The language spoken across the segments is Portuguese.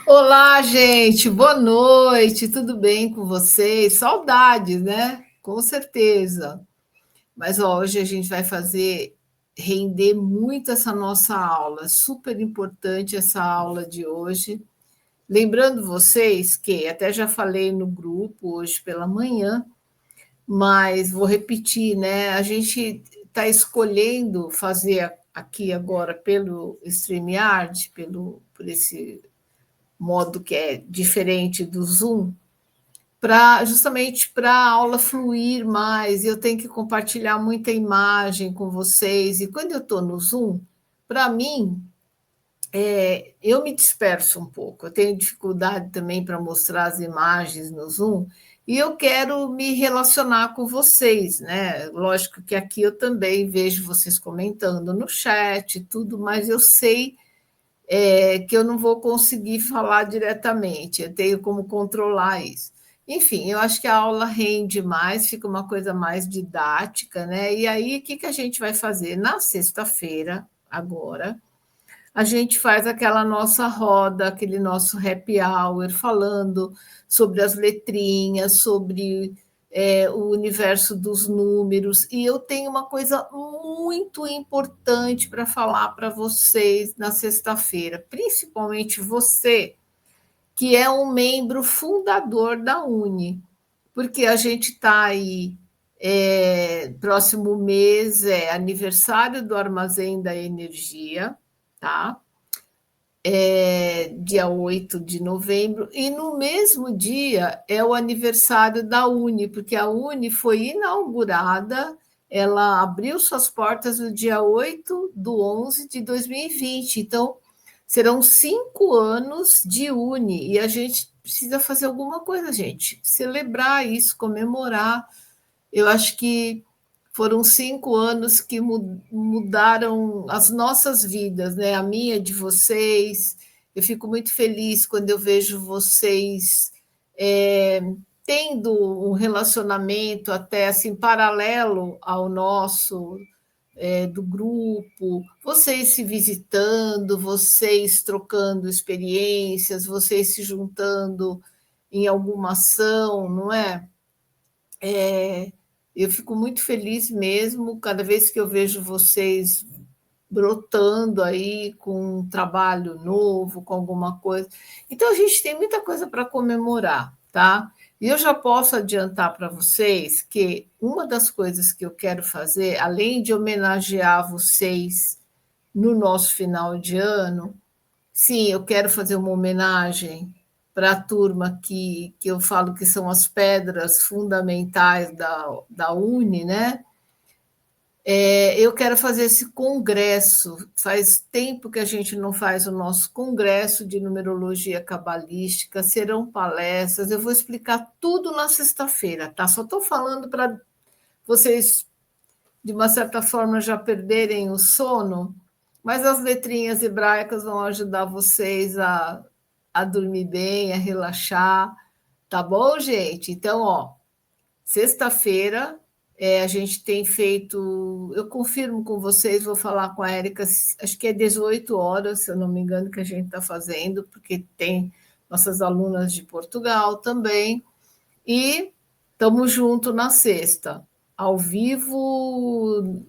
Olá, gente, boa noite, tudo bem com vocês? Saudades, né? Com certeza. Mas ó, hoje a gente vai fazer render muito essa nossa aula, super importante essa aula de hoje. Lembrando vocês que até já falei no grupo hoje pela manhã, mas vou repetir, né? A gente está escolhendo fazer aqui agora pelo StreamYard, por esse modo que é diferente do Zoom, para justamente para a aula fluir mais. Eu tenho que compartilhar muita imagem com vocês. E quando eu estou no Zoom, para mim, eu me disperso um pouco. Eu tenho dificuldade também para mostrar as imagens no Zoom. E eu quero me relacionar com vocês, né? Lógico que aqui eu também vejo vocês comentando no chat, tudo, mas eu sei que eu não vou conseguir falar diretamente, eu tenho como controlar isso. Enfim, eu acho que a aula rende mais, fica uma coisa mais didática, né? E aí, o que, que a gente vai fazer? Na sexta-feira, agora, a gente faz aquela nossa roda, aquele nosso happy hour, falando sobre as letrinhas, sobre o universo dos números. E eu tenho uma coisa muito importante para falar para vocês na sexta-feira, principalmente você, que é um membro fundador da Uni, porque a gente está aí. Próximo mês é aniversário do Armazém da Energia, tá? Dia 8 de novembro, e no mesmo dia é o aniversário da Uni, porque a Uni foi inaugurada, ela abriu suas portas no dia 8 do 11 de 2020, então serão 5 anos de Uni, e a gente precisa fazer alguma coisa, gente, celebrar isso, comemorar. Eu acho que foram 5 anos que mudaram as nossas vidas, né? A minha, de vocês. Eu fico muito feliz quando eu vejo vocês é, tendo um relacionamento até assim paralelo ao nosso, do grupo, vocês se visitando, vocês trocando experiências, vocês se juntando em alguma ação, não é? Eu fico muito feliz mesmo cada vez que eu vejo vocês brotando aí com um trabalho novo, com alguma coisa. Então, a gente tem muita coisa para comemorar, tá? E eu já posso adiantar para vocês que uma das coisas que eu quero fazer, além de homenagear vocês no nosso final de ano, sim, eu quero fazer uma homenagem para a turma que eu falo que são as pedras fundamentais da Uni, né? Eu quero fazer esse congresso. Faz tempo que a gente não faz o nosso congresso de numerologia cabalística, serão palestras. Eu vou explicar tudo na sexta-feira, tá? Só estou falando para vocês, de uma certa forma, já perderem o sono, mas as letrinhas hebraicas vão ajudar vocês a dormir bem, a relaxar, tá bom, gente? Então, ó, sexta-feira a gente tem feito, eu confirmo com vocês, vou falar com a Érica, acho que é 18 horas, se eu não me engano, que a gente está fazendo, porque tem nossas alunas de Portugal também, e estamos juntos na sexta, ao vivo,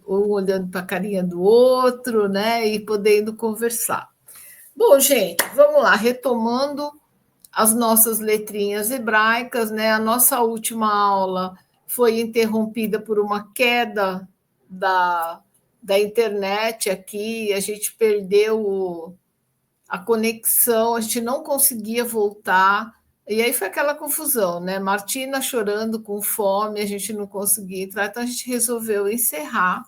um olhando para a carinha do outro, né? E podendo conversar. Bom, gente, vamos lá, retomando as nossas letrinhas hebraicas, né? A nossa última aula foi interrompida por uma queda da, da internet aqui, a gente perdeu a conexão, a gente não conseguia voltar. E aí foi aquela confusão, né? Martina chorando com fome, a gente não conseguia entrar, então a gente resolveu encerrar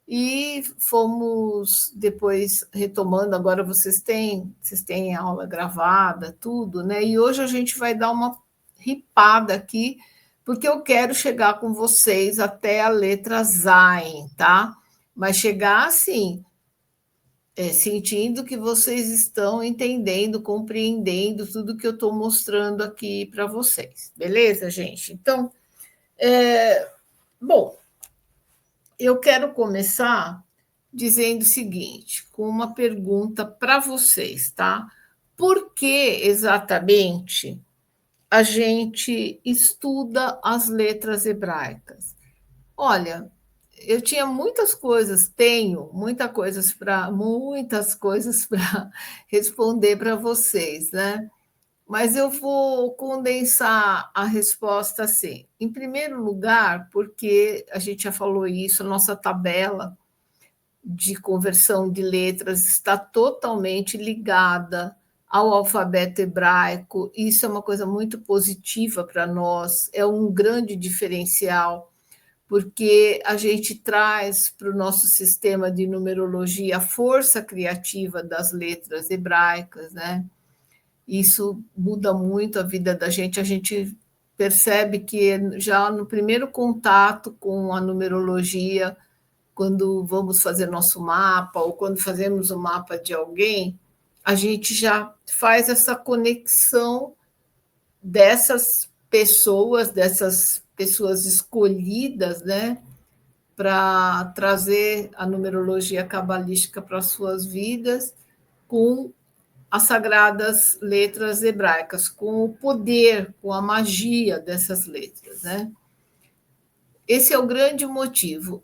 e fomos depois retomando. Agora vocês têm aula gravada, tudo, né? E hoje a gente vai dar uma ripada aqui, porque eu quero chegar com vocês até a letra Zain, tá? Mas chegar assim, sentindo que vocês estão entendendo, compreendendo tudo que eu estou mostrando aqui para vocês. Beleza, gente? Então, bom, eu quero começar dizendo o seguinte, com uma pergunta para vocês, tá? por que exatamente a gente estuda as letras hebraicas? Olha, eu tinha tenho muitas coisas para responder para vocês, né? Mas eu vou condensar a resposta assim. Em primeiro lugar, porque a gente já falou isso, a nossa tabela de conversão de letras está totalmente ligada ao alfabeto hebraico. Isso é uma coisa muito positiva para nós, é um grande diferencial, porque a gente traz para o nosso sistema de numerologia a força criativa das letras hebraicas, né? Isso muda muito a vida da gente. A gente percebe que já no primeiro contato com a numerologia, quando vamos fazer nosso mapa ou quando fazemos o mapa de alguém, a gente já faz essa conexão dessas pessoas escolhidas, né, para trazer a numerologia cabalística para as suas vidas com as sagradas letras hebraicas, com o poder, com a magia dessas letras, né? Esse é o grande motivo.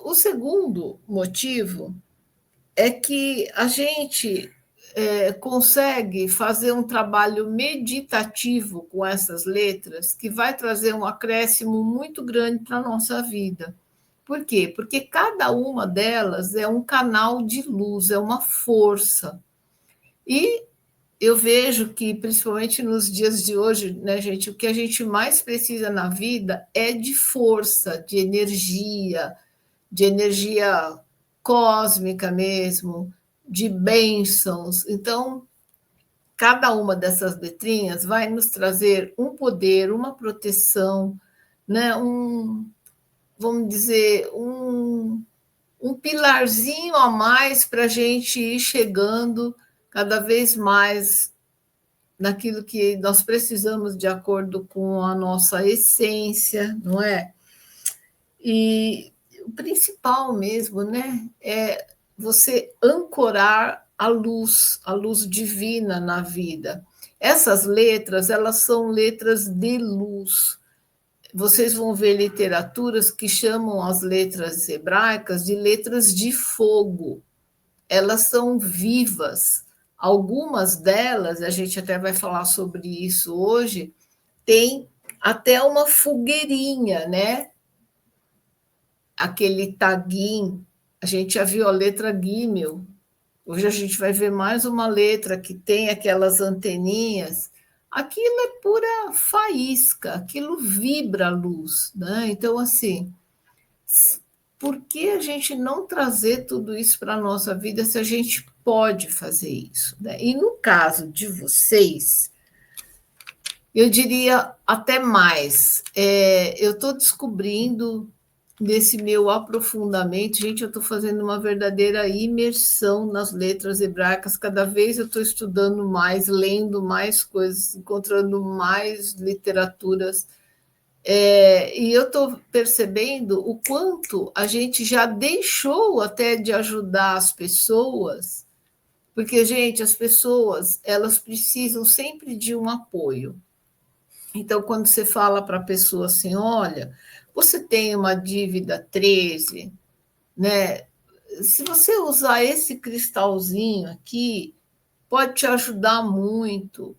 O segundo motivo é que a gente consegue fazer um trabalho meditativo com essas letras que vai trazer um acréscimo muito grande para a nossa vida. Por quê? Porque cada uma delas é um canal de luz, é uma força. E eu vejo que, principalmente nos dias de hoje, né, gente, o que a gente mais precisa na vida é de força, de energia cósmica mesmo, de bênçãos. Então, cada uma dessas letrinhas vai nos trazer um poder, uma proteção, né, vamos dizer, um pilarzinho a mais para a gente ir chegando cada vez mais naquilo que nós precisamos de acordo com a nossa essência, não é? E o principal mesmo, né, é você ancorar a luz divina na vida. Essas letras, elas são letras de luz. Vocês vão ver literaturas que chamam as letras hebraicas de letras de fogo. Elas são vivas. Algumas delas, a gente até vai falar sobre isso hoje, tem até uma fogueirinha, né? Aquele taguim, a gente já viu a letra Gimel, hoje a gente vai ver mais uma letra que tem aquelas anteninhas, aquilo é pura faísca, aquilo vibra a luz, né? Então, assim, por que a gente não trazer tudo isso para a nossa vida se a gente pode fazer isso, né? E no caso de vocês, eu diria até mais. Eu estou descobrindo, nesse meu aprofundamento, gente, eu estou fazendo uma verdadeira imersão nas letras hebraicas. Cada vez eu estou estudando mais, lendo mais coisas, encontrando mais literaturas. E eu estou percebendo o quanto a gente já deixou até de ajudar as pessoas, porque, gente, as pessoas elas precisam sempre de um apoio. Então, quando você fala para a pessoa assim, olha, você tem uma dívida 13, né? Se você usar esse cristalzinho aqui, pode te ajudar muito.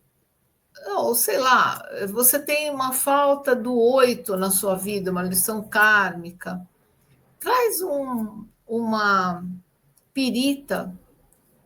Ou sei lá, você tem uma falta do 8 na sua vida, uma lição kármica. Traz uma pirita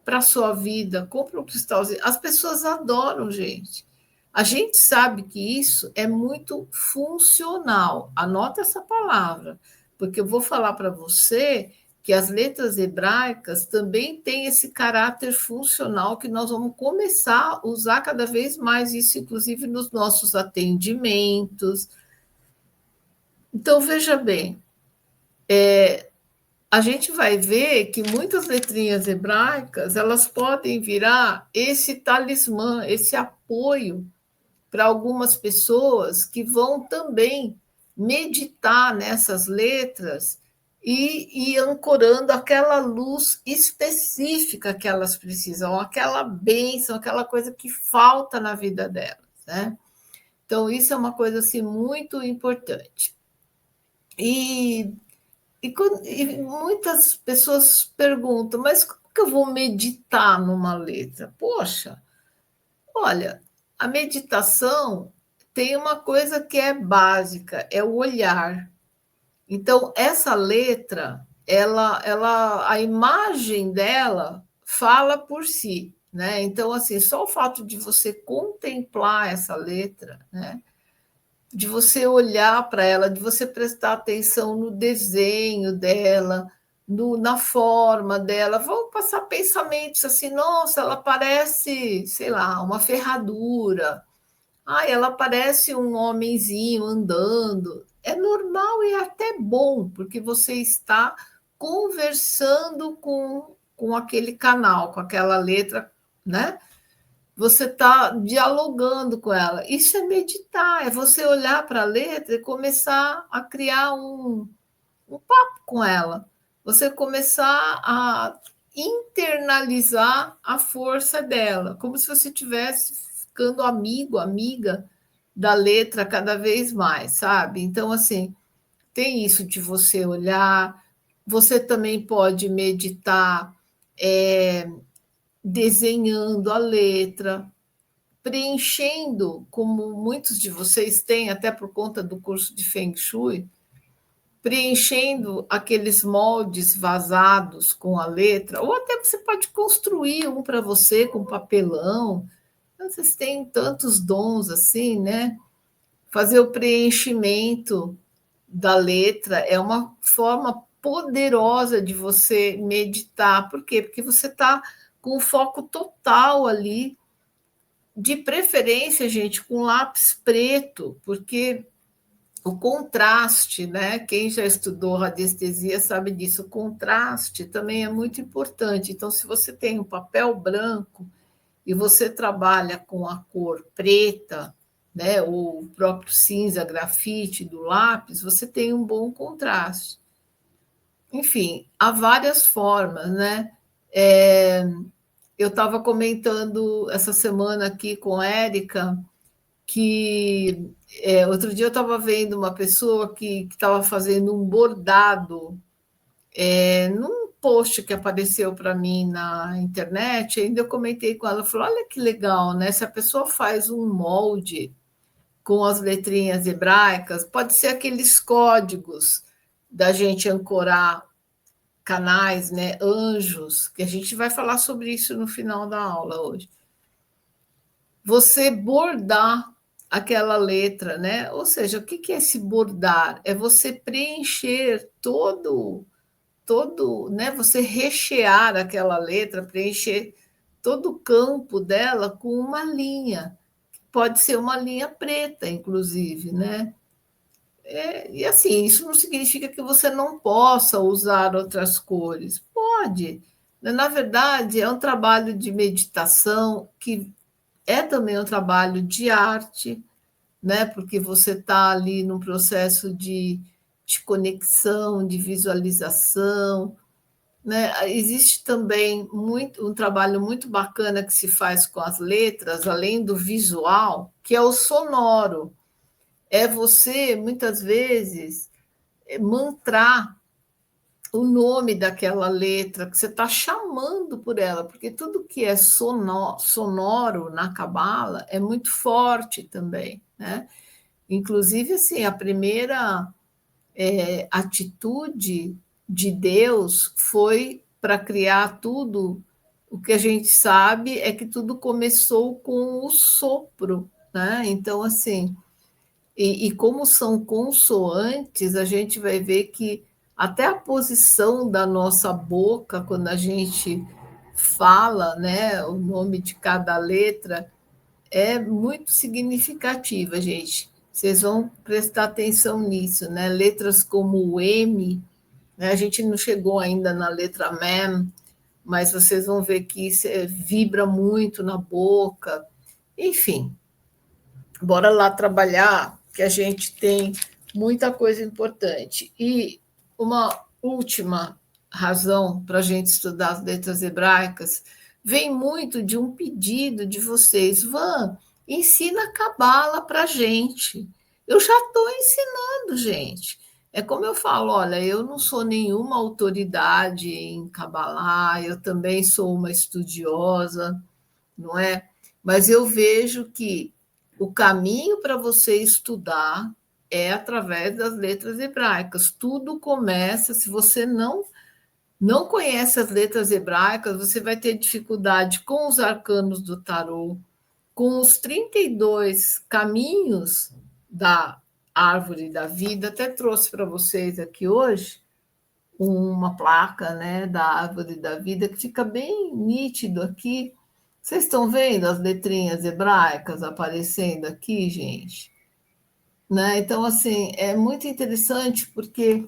para a sua vida, compra um cristalzinho. As pessoas adoram, gente. A gente sabe que isso é muito funcional. Anota essa palavra, porque eu vou falar para você que as letras hebraicas também têm esse caráter funcional que nós vamos começar a usar cada vez mais isso, inclusive nos nossos atendimentos. Então, veja bem, a gente vai ver que muitas letrinhas hebraicas elas podem virar esse talismã, esse apoio para algumas pessoas que vão também meditar nessas letras e ancorando aquela luz específica que elas precisam, aquela bênção, aquela coisa que falta na vida delas, né? Então, isso é uma coisa assim, muito importante. E muitas pessoas perguntam, mas como que eu vou meditar numa letra? Poxa, olha, a meditação tem uma coisa que é básica, é o olhar. Então, essa letra, a imagem dela fala por si, né? Então, assim, só o fato de você contemplar essa letra, né? De você olhar para ela, de você prestar atenção no desenho dela, na forma dela, vão passar pensamentos assim, nossa, ela parece, sei lá, uma ferradura, ela parece um homenzinho andando. É normal e até bom, porque você está conversando com aquele canal, com aquela letra, né? Você está dialogando com ela. Isso é meditar, é você olhar para a letra e começar a criar um papo com ela. Você começar a internalizar a força dela, como se você estivesse ficando amigo, amiga da letra cada vez mais, sabe? Então, assim, tem isso de você olhar, você também pode meditar desenhando a letra, preenchendo, como muitos de vocês têm, até por conta do curso de Feng Shui, preenchendo aqueles moldes vazados com a letra, ou até você pode construir um para você com papelão. Vocês têm tantos dons assim, né? Fazer o preenchimento da letra é uma forma poderosa de você meditar. Por quê? Porque você está com o foco total ali, de preferência, gente, com lápis preto, porque o contraste, né? Quem já estudou radiestesia sabe disso. O contraste também é muito importante. Então, se você tem um papel branco e você trabalha com a cor preta, né? O próprio cinza grafite do lápis, você tem um bom contraste. Enfim, há várias formas, né? Eu estava comentando essa semana aqui com a Érica que outro dia eu estava vendo uma pessoa que estava fazendo um bordado num post que apareceu para mim na internet. Ainda eu comentei com ela, falei, olha que legal, né? Se a pessoa faz um molde com as letrinhas hebraicas, pode ser aqueles códigos da gente ancorar canais, né? Anjos, que a gente vai falar sobre isso no final da aula hoje. Você bordar aquela letra, né? Ou seja, o que é esse bordar? É você preencher né? Você rechear aquela letra, preencher todo o campo dela com uma linha. Pode ser uma linha preta, inclusive, né? E assim, isso não significa que você não possa usar outras cores. Pode. Na verdade, é um trabalho de meditação que é também um trabalho de arte, né? Porque você está ali num processo de conexão, de visualização, né? Existe também um trabalho muito bacana que se faz com as letras, além do visual, que é o sonoro. É você, muitas vezes, mantrar o nome daquela letra, que você está chamando por ela, porque tudo que é sonoro na Cabala é muito forte também, né? Inclusive, assim, a primeira atitude de Deus foi para criar tudo. O que a gente sabe é que tudo começou com o sopro, né? Então, assim, e como são consoantes, a gente vai ver que até a posição da nossa boca, quando a gente fala, né, o nome de cada letra, é muito significativa, gente. Vocês vão prestar atenção nisso, né? Letras como o M, né? A gente não chegou ainda na letra MEM, mas vocês vão ver que isso vibra muito na boca. Enfim, bora lá trabalhar, que a gente tem muita coisa importante. E última razão para a gente estudar as letras hebraicas vem muito de um pedido de vocês. Van, ensina a cabala para a gente. Eu já estou ensinando, gente. É como eu falo, olha, eu não sou nenhuma autoridade em cabalá, eu também sou uma estudiosa, não é? Mas eu vejo que o caminho para você estudar é através das letras hebraicas. Tudo começa, se você não conhece as letras hebraicas, você vai ter dificuldade com os arcanos do tarô, com os 32 caminhos da árvore da vida. Até trouxe para vocês aqui hoje uma placa, né, da árvore da vida que fica bem nítido aqui. Vocês estão vendo as letrinhas hebraicas aparecendo aqui, gente? Né? Então, assim, é muito interessante porque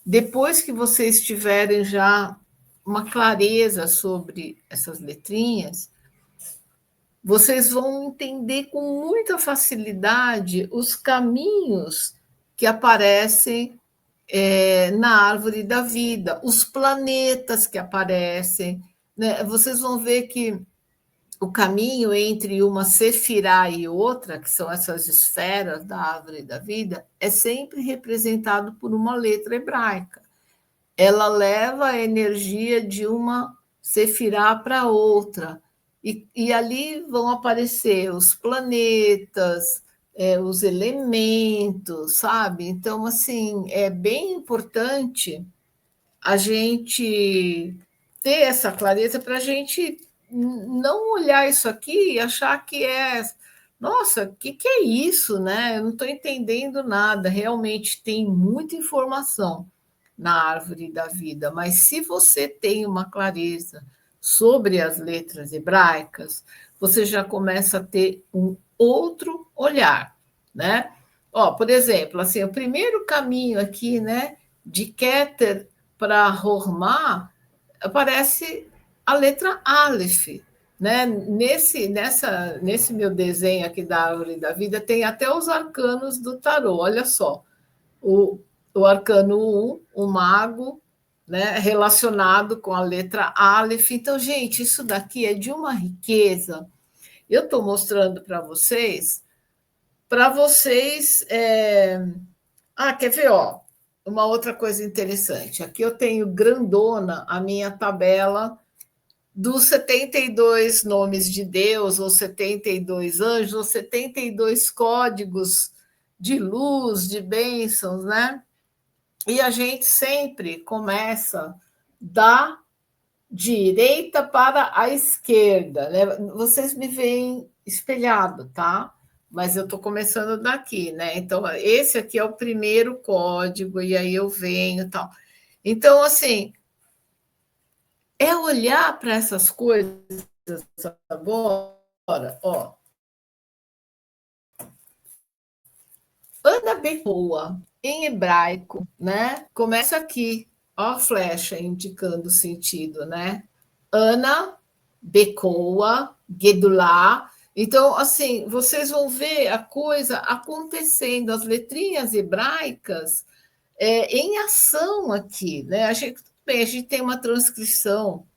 depois que vocês tiverem já uma clareza sobre essas letrinhas, vocês vão entender com muita facilidade os caminhos que aparecem na árvore da vida, os planetas que aparecem. Né? Vocês vão ver que o caminho entre uma sefirá e outra, que são essas esferas da árvore da vida, é sempre representado por uma letra hebraica. Ela leva a energia de uma sefirá para outra. E ali vão aparecer os planetas, os elementos, sabe? Então, assim, é bem importante a gente ter essa clareza para a gente não olhar isso aqui e achar que nossa, que é isso, né? Eu não estou entendendo nada. Realmente tem muita informação na árvore da vida, mas se você tem uma clareza sobre as letras hebraicas, você já começa a ter um outro olhar, né? Ó, por exemplo, assim, o primeiro caminho aqui, né, de Keter para Hormá, aparece a letra Aleph, né? Nesse meu desenho aqui da árvore da vida tem até os arcanos do tarô. Olha só, o, o arcano 1, o mago, né, relacionado com a letra Aleph. Então, gente, isso daqui é de uma riqueza. Eu estou mostrando para vocês. Quer ver, ó? Uma outra coisa interessante. Aqui eu tenho grandona a minha tabela dos 72 nomes de Deus, ou 72 anjos, ou 72 códigos de luz, de bênçãos, né? E a gente sempre começa da direita para a esquerda, né? Vocês me veem espelhado, tá? Mas eu estou começando daqui, né? Então, esse aqui é o primeiro código, e aí eu venho e tal. Então, assim, é olhar para essas coisas agora, ó. Ana Becoa, em hebraico, né? Começa aqui, ó, a flecha indicando o sentido, né? Ana Becoa, Gedulá. Então, assim, vocês vão ver a coisa acontecendo, as letrinhas hebraicas em ação aqui, né? Bem, a gente tem uma transcrição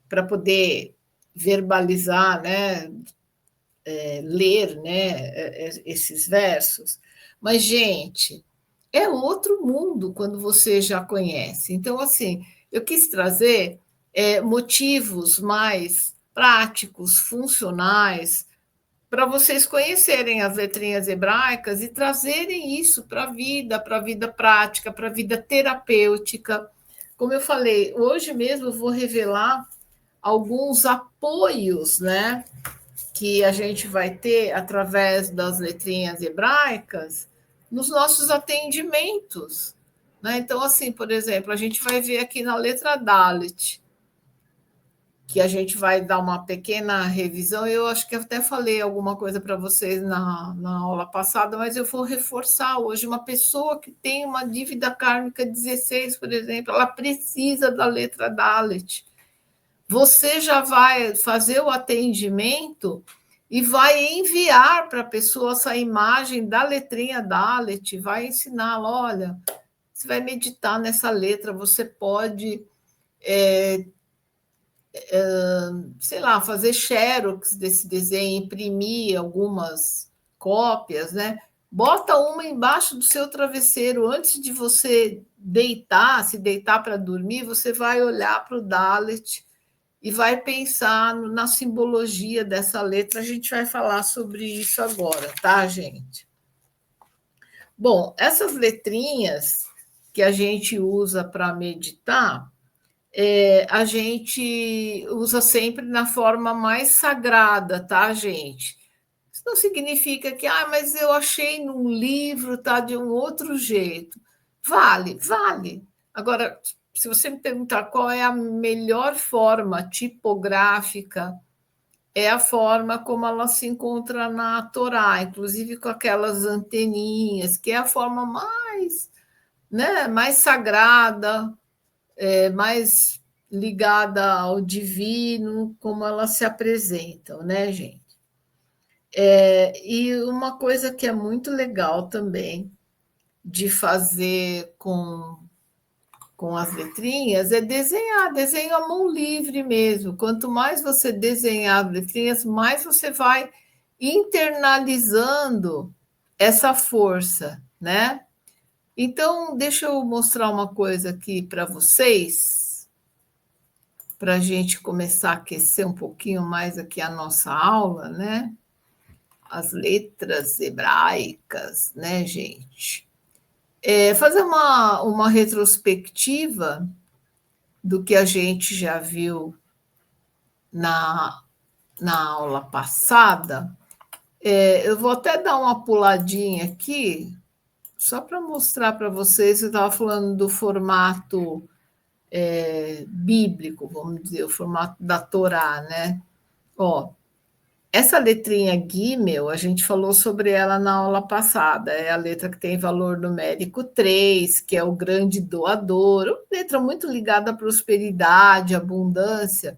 para poder verbalizar, né? Ler, né? Esses versos. Mas, gente, é outro mundo quando você já conhece. Então, assim, eu quis trazer motivos mais práticos, funcionais, para vocês conhecerem as letrinhas hebraicas e trazerem isso para a vida prática, para a vida terapêutica. Como eu falei, hoje mesmo eu vou revelar alguns apoios, né, que a gente vai ter através das letrinhas hebraicas nos nossos atendimentos. Né? Então, assim, por exemplo, a gente vai ver aqui na letra Dalet, que a gente vai dar uma pequena revisão. Eu acho que até falei alguma coisa para vocês na aula passada, mas eu vou reforçar hoje. Uma pessoa que tem uma dívida kármica 16, por exemplo, ela precisa da letra Dalet. Você já vai fazer o atendimento e vai enviar para a pessoa essa imagem da letrinha Dalet, vai ensiná-la, olha, você vai meditar nessa letra, você pode, sei lá, fazer xerox desse desenho, imprimir algumas cópias, né? Bota uma embaixo do seu travesseiro antes de você deitar, se deitar para dormir, você vai olhar para o Dalet e vai pensar na simbologia dessa letra. A gente vai falar sobre isso agora, tá, gente? Bom, essas letrinhas que a gente usa para meditar, a gente usa sempre na forma mais sagrada, tá, gente? Isso não significa que, mas eu achei num livro, tá de um outro jeito. Vale, vale. Agora, se você me perguntar qual é a melhor forma tipográfica, é a forma como ela se encontra na Torá, inclusive com aquelas anteninhas, que é a forma mais, né, mais sagrada, mais ligada ao divino, como elas se apresentam, né, gente? E uma coisa que é muito legal também de fazer com as letrinhas é desenhar, desenho à mão livre mesmo. Quanto mais você desenhar as letrinhas, mais você vai internalizando essa força, né? Então, deixa eu mostrar uma coisa aqui para vocês, para a gente começar a aquecer um pouquinho mais aqui a nossa aula, né? As letras hebraicas, né, gente? Fazer uma retrospectiva do que a gente já viu na, na aula passada. Eu vou até dar uma puladinha aqui, só para mostrar para vocês. Eu estava falando do formato bíblico, vamos dizer, o formato da Torá, né? Ó, essa letrinha Gimel, a gente falou sobre ela na aula passada. É a letra que tem valor numérico 3, que é o grande doador, uma letra muito ligada à prosperidade, abundância.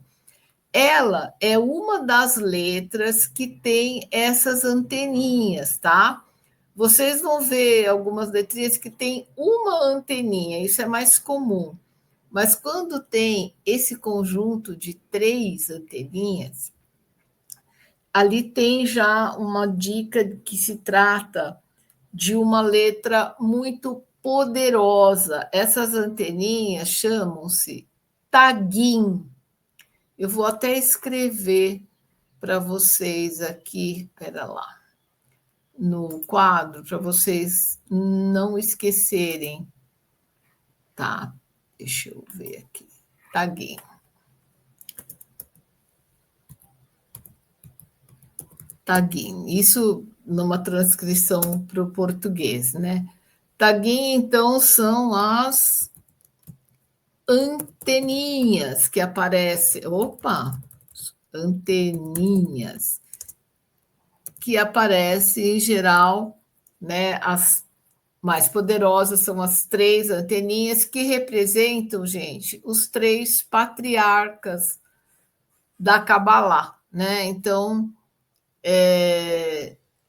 Ela é uma das letras que tem essas anteninhas, tá? Vocês vão ver algumas letrinhas que tem uma anteninha, isso é mais comum. Mas quando tem esse conjunto de 3 anteninhas, ali tem já uma dica que se trata de uma letra muito poderosa. Essas anteninhas chamam-se taguim. Eu vou até escrever para vocês aqui, espera lá, no quadro, para vocês não esquecerem. Tá, deixa eu ver aqui. Taguim. Taguim. Isso numa transcrição para o português, né? Taguim, então, são as anteninhas que aparecem. Opa! Anteninhas que aparecem em geral, né? As mais poderosas são as 3 anteninhas que representam, gente, os 3 patriarcas da Kabbalah, né? Então,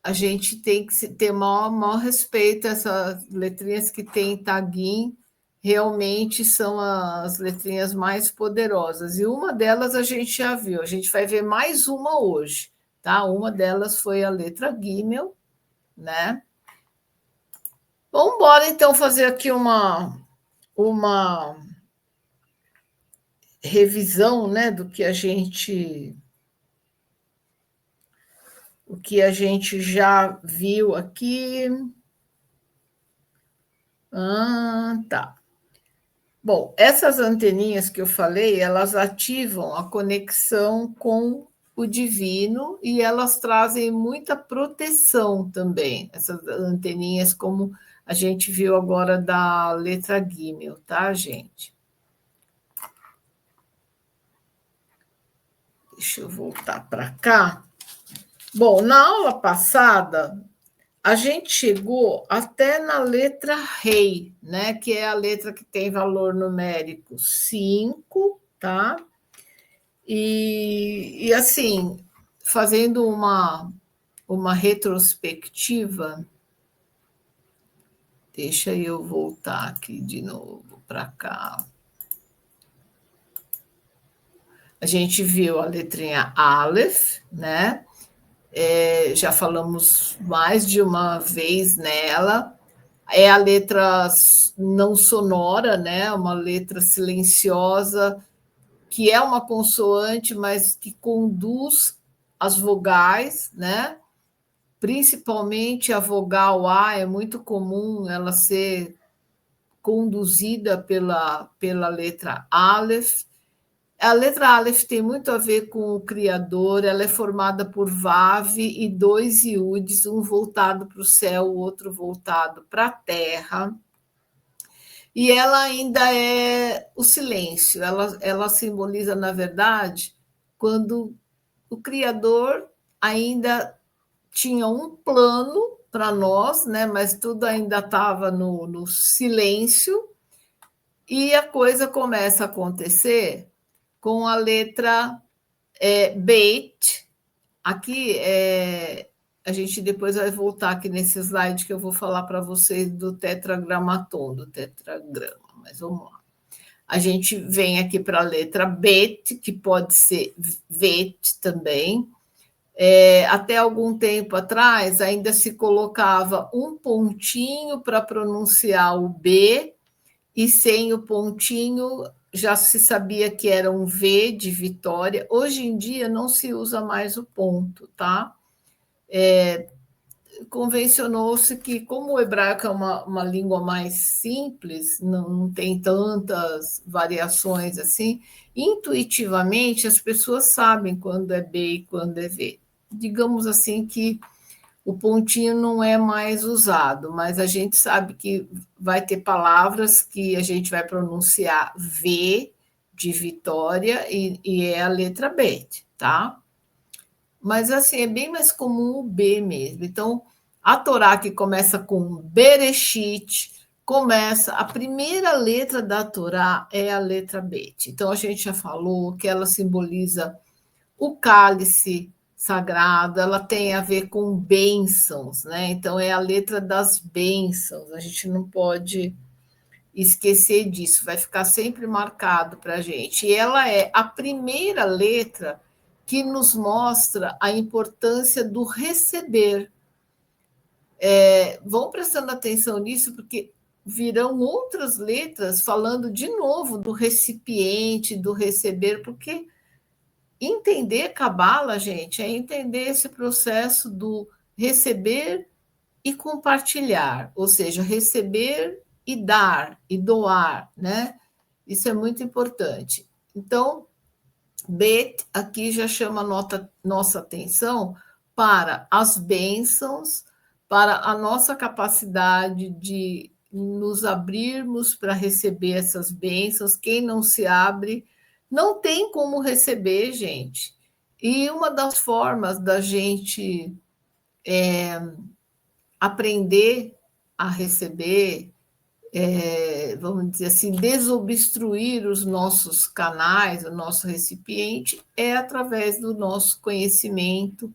a gente tem que ter maior respeito a essas letrinhas que tem taguim, realmente são as letrinhas mais poderosas. E uma delas a gente já viu, a gente vai ver mais uma hoje, tá? Uma delas foi a letra Gimel, né? Vamos embora, então, fazer aqui uma revisão, né, do que o que a gente já viu aqui. Tá. Bom, essas anteninhas que eu falei, elas ativam a conexão com o divino e elas trazem muita proteção também. Essas anteninhas, como a gente viu agora da letra Gimel, tá, gente? Deixa eu voltar para cá. Bom, na aula passada, a gente chegou até na letra Rei, né? Que é a letra que tem valor numérico 5, tá? E assim, fazendo uma retrospectiva, Deixa eu voltar aqui de novo para cá. A gente viu a letrinha Aleph, né? Já falamos mais de uma vez nela. É a letra não sonora, né? Uma letra silenciosa, que é uma consoante, mas que conduz as vogais, né? Principalmente a vogal A, é muito comum ela ser conduzida pela letra Aleph. A letra Aleph tem muito a ver com o Criador, ela é formada por Vav e dois Iuds, um voltado para o céu, o outro voltado para a terra. E ela ainda é o silêncio, ela simboliza, na verdade, quando o Criador ainda tinha um plano para nós, né? Mas tudo ainda estava no silêncio, e a coisa começa a acontecer com a letra Beit. Aqui, a gente depois vai voltar aqui nesse slide que eu vou falar para vocês do tetragramaton, do tetragrama, mas vamos lá. A gente vem aqui para a letra Bet, que pode ser Vet também. Até algum tempo atrás, ainda se colocava um pontinho para pronunciar o B, e sem o pontinho já se sabia que era um V de Vitória. Hoje em dia não se usa mais o ponto, tá? Convencionou-se que, como o hebraico é uma língua mais simples, não tem tantas variações assim, intuitivamente as pessoas sabem quando é B e quando é V. Digamos assim que o pontinho não é mais usado, mas a gente sabe que vai ter palavras que a gente vai pronunciar V de Vitória e é a letra B, tá? Mas assim, é bem mais comum o B mesmo. Então, a Torá, que começa com Bereshit, a primeira letra da Torá é a letra Bet. Então, a gente já falou que ela simboliza o cálice sagrado, ela tem a ver com bênçãos, né? Então, é a letra das bênçãos, a gente não pode esquecer disso, vai ficar sempre marcado para a gente. E ela é a primeira letra que nos mostra a importância do receber. Vão prestando atenção nisso, porque virão outras letras falando de novo do recipiente, do receber, porque entender Cabala, gente, é entender esse processo do receber e compartilhar, ou seja, receber e dar e doar, né? Isso é muito importante. Então, Bet aqui já chama nossa atenção para as bênçãos, para a nossa capacidade de nos abrirmos para receber essas bênçãos. Quem não se abre não tem como receber, gente. E uma das formas da gente aprender a receber, vamos dizer assim, desobstruir os nossos canais, o nosso recipiente, é através do nosso conhecimento,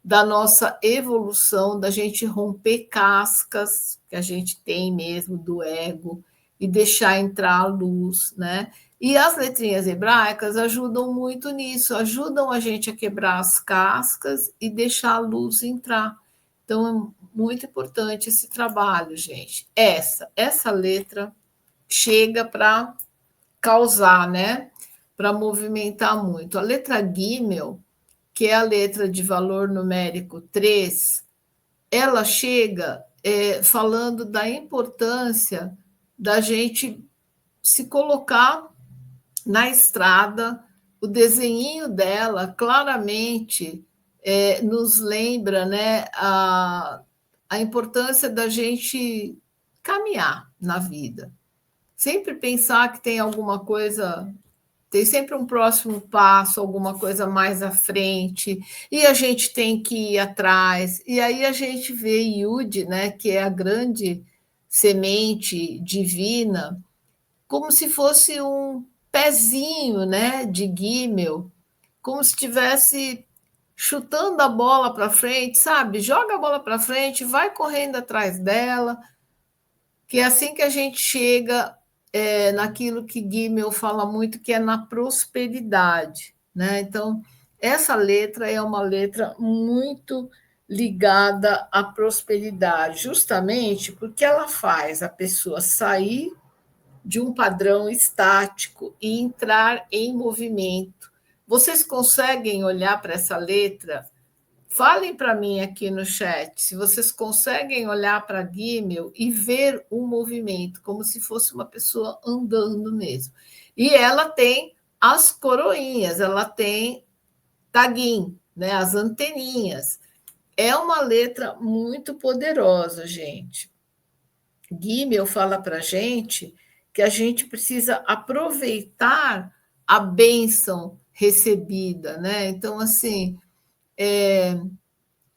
da nossa evolução, da gente romper cascas que a gente tem mesmo do ego e deixar entrar a luz, né? E as letrinhas hebraicas ajudam muito nisso, ajudam a gente a quebrar as cascas e deixar a luz entrar. Então, é muito importante esse trabalho, gente. Essa letra chega para causar, né? Para movimentar muito. A letra Gimel, que é a letra de valor numérico 3, ela chega falando da importância da gente se colocar na estrada. O desenhinho dela claramente nos lembra, né, a importância da gente caminhar na vida. Sempre pensar que tem alguma coisa, tem sempre um próximo passo, alguma coisa mais à frente, e a gente tem que ir atrás. E aí a gente vê Yud, né, que é a grande semente divina, como se fosse um pezinho, né, de Gimel, como se estivesse chutando a bola para frente, sabe? Joga a bola para frente, vai correndo atrás dela, que é assim que a gente chega naquilo que Guimel fala muito, que é na prosperidade, né? Então, essa letra é uma letra muito ligada à prosperidade, justamente porque ela faz a pessoa sair de um padrão estático e entrar em movimento. Vocês conseguem olhar para essa letra? Falem para mim aqui no chat se vocês conseguem olhar para Gimel e ver o movimento, como se fosse uma pessoa andando mesmo. E ela tem as coroinhas, ela tem taguim, né, as anteninhas. É uma letra muito poderosa, gente. Gimel fala para a gente que a gente precisa aproveitar a bênção recebida, né? Então, assim,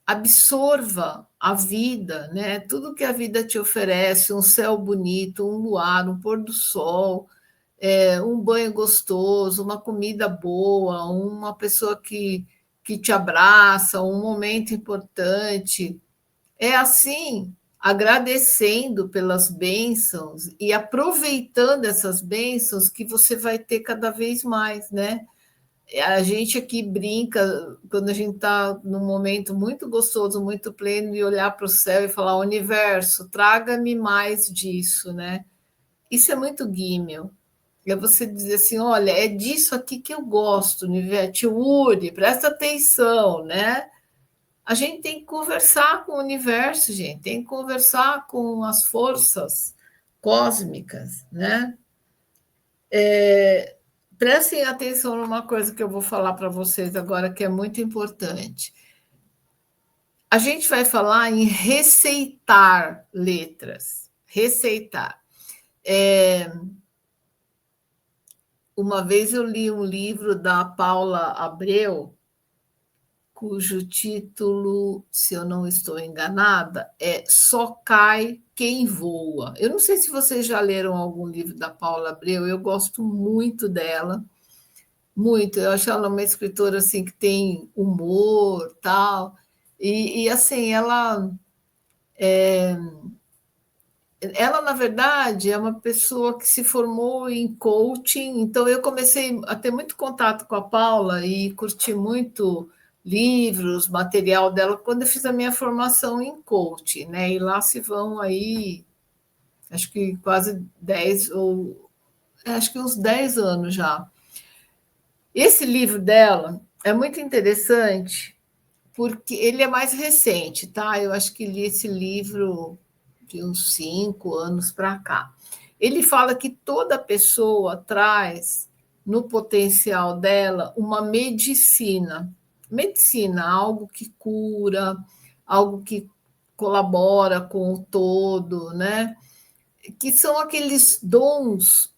absorva a vida, né? Tudo que a vida te oferece, um céu bonito, um luar, um pôr do sol, um banho gostoso, uma comida boa, uma pessoa que te abraça, um momento importante. É assim, agradecendo pelas bênçãos e aproveitando essas bênçãos que você vai ter cada vez mais, né? A gente aqui brinca quando a gente está num momento muito gostoso, muito pleno, e olhar para o céu e falar: universo, traga-me mais disso, né? Isso é muito Gimel. É você dizer assim: olha, é disso aqui que eu gosto, Nivete, Uri, presta atenção, né? A gente tem que conversar com o universo, gente, tem que conversar com as forças cósmicas, né? Prestem atenção numa coisa que eu vou falar para vocês agora, que é muito importante. A gente vai falar em receitar letras. Receitar. Uma vez eu li um livro da Paula Abreu, cujo título, se eu não estou enganada, é Só Cai Quem Voa. Eu não sei se vocês já leram algum livro da Paula Abreu, eu gosto muito dela. Muito, eu acho ela uma escritora assim que tem humor, tal. Assim, ela na verdade é uma pessoa que se formou em coaching, então eu comecei a ter muito contato com a Paula e curti muito livros, material dela quando eu fiz a minha formação em coaching, né? E lá se vão aí, acho que quase 10 ou acho que uns 10 anos já. Esse livro dela é muito interessante porque ele é mais recente, tá? Eu acho que li esse livro de uns 5 anos para cá. Ele fala que toda pessoa traz no potencial dela uma medicina. Medicina, algo que cura, algo que colabora com o todo, né? Que são aqueles dons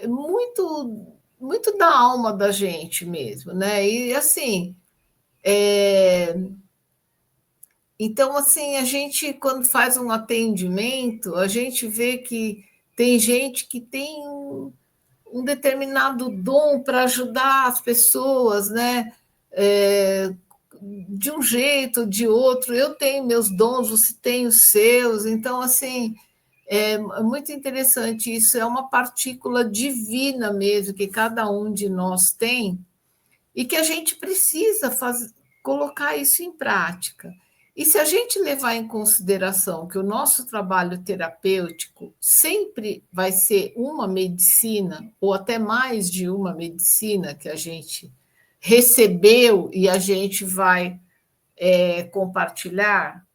muito muito da alma da gente mesmo, né? E assim, então, assim, a gente, quando faz um atendimento, a gente vê que tem gente que tem um determinado dom para ajudar as pessoas, né? É, de um jeito ou de outro. Eu tenho meus dons, você tem os seus. Então, assim, é muito interessante isso. É uma partícula divina mesmo que cada um de nós tem e que a gente precisa colocar isso em prática. E se a gente levar em consideração que o nosso trabalho terapêutico sempre vai ser uma medicina, ou até mais de uma medicina que a gente recebeu e a gente vai compartilhar,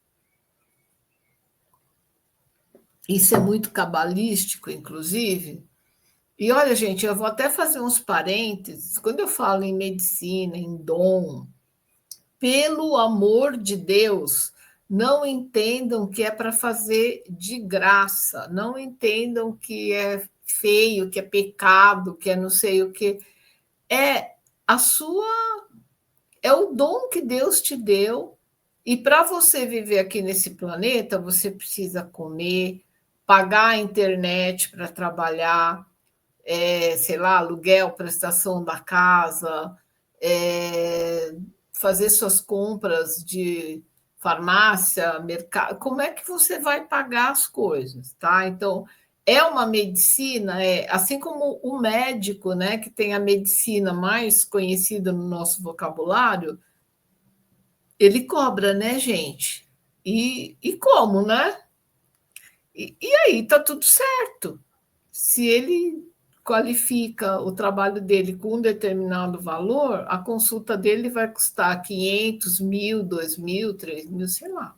isso é muito cabalístico, inclusive. E olha, gente, eu vou até fazer uns parênteses. Quando eu falo em medicina, em dom, pelo amor de Deus, não entendam que é para fazer de graça, não entendam que é feio, que é pecado, que é não sei o que. É a sua, é o dom que Deus te deu. E para você viver aqui nesse planeta, você precisa comer, pagar a internet para trabalhar, sei lá, aluguel, prestação da casa, fazer suas compras farmácia, mercado, como é que você vai pagar as coisas, tá? Então, é uma medicina, assim como o médico, né, que tem a medicina mais conhecida no nosso vocabulário, ele cobra, né, gente? E como, né? E aí tá tudo certo. Se ele qualifica o trabalho dele com um determinado valor, a consulta dele vai custar 500, 1.000, 2.000, 3.000, sei lá,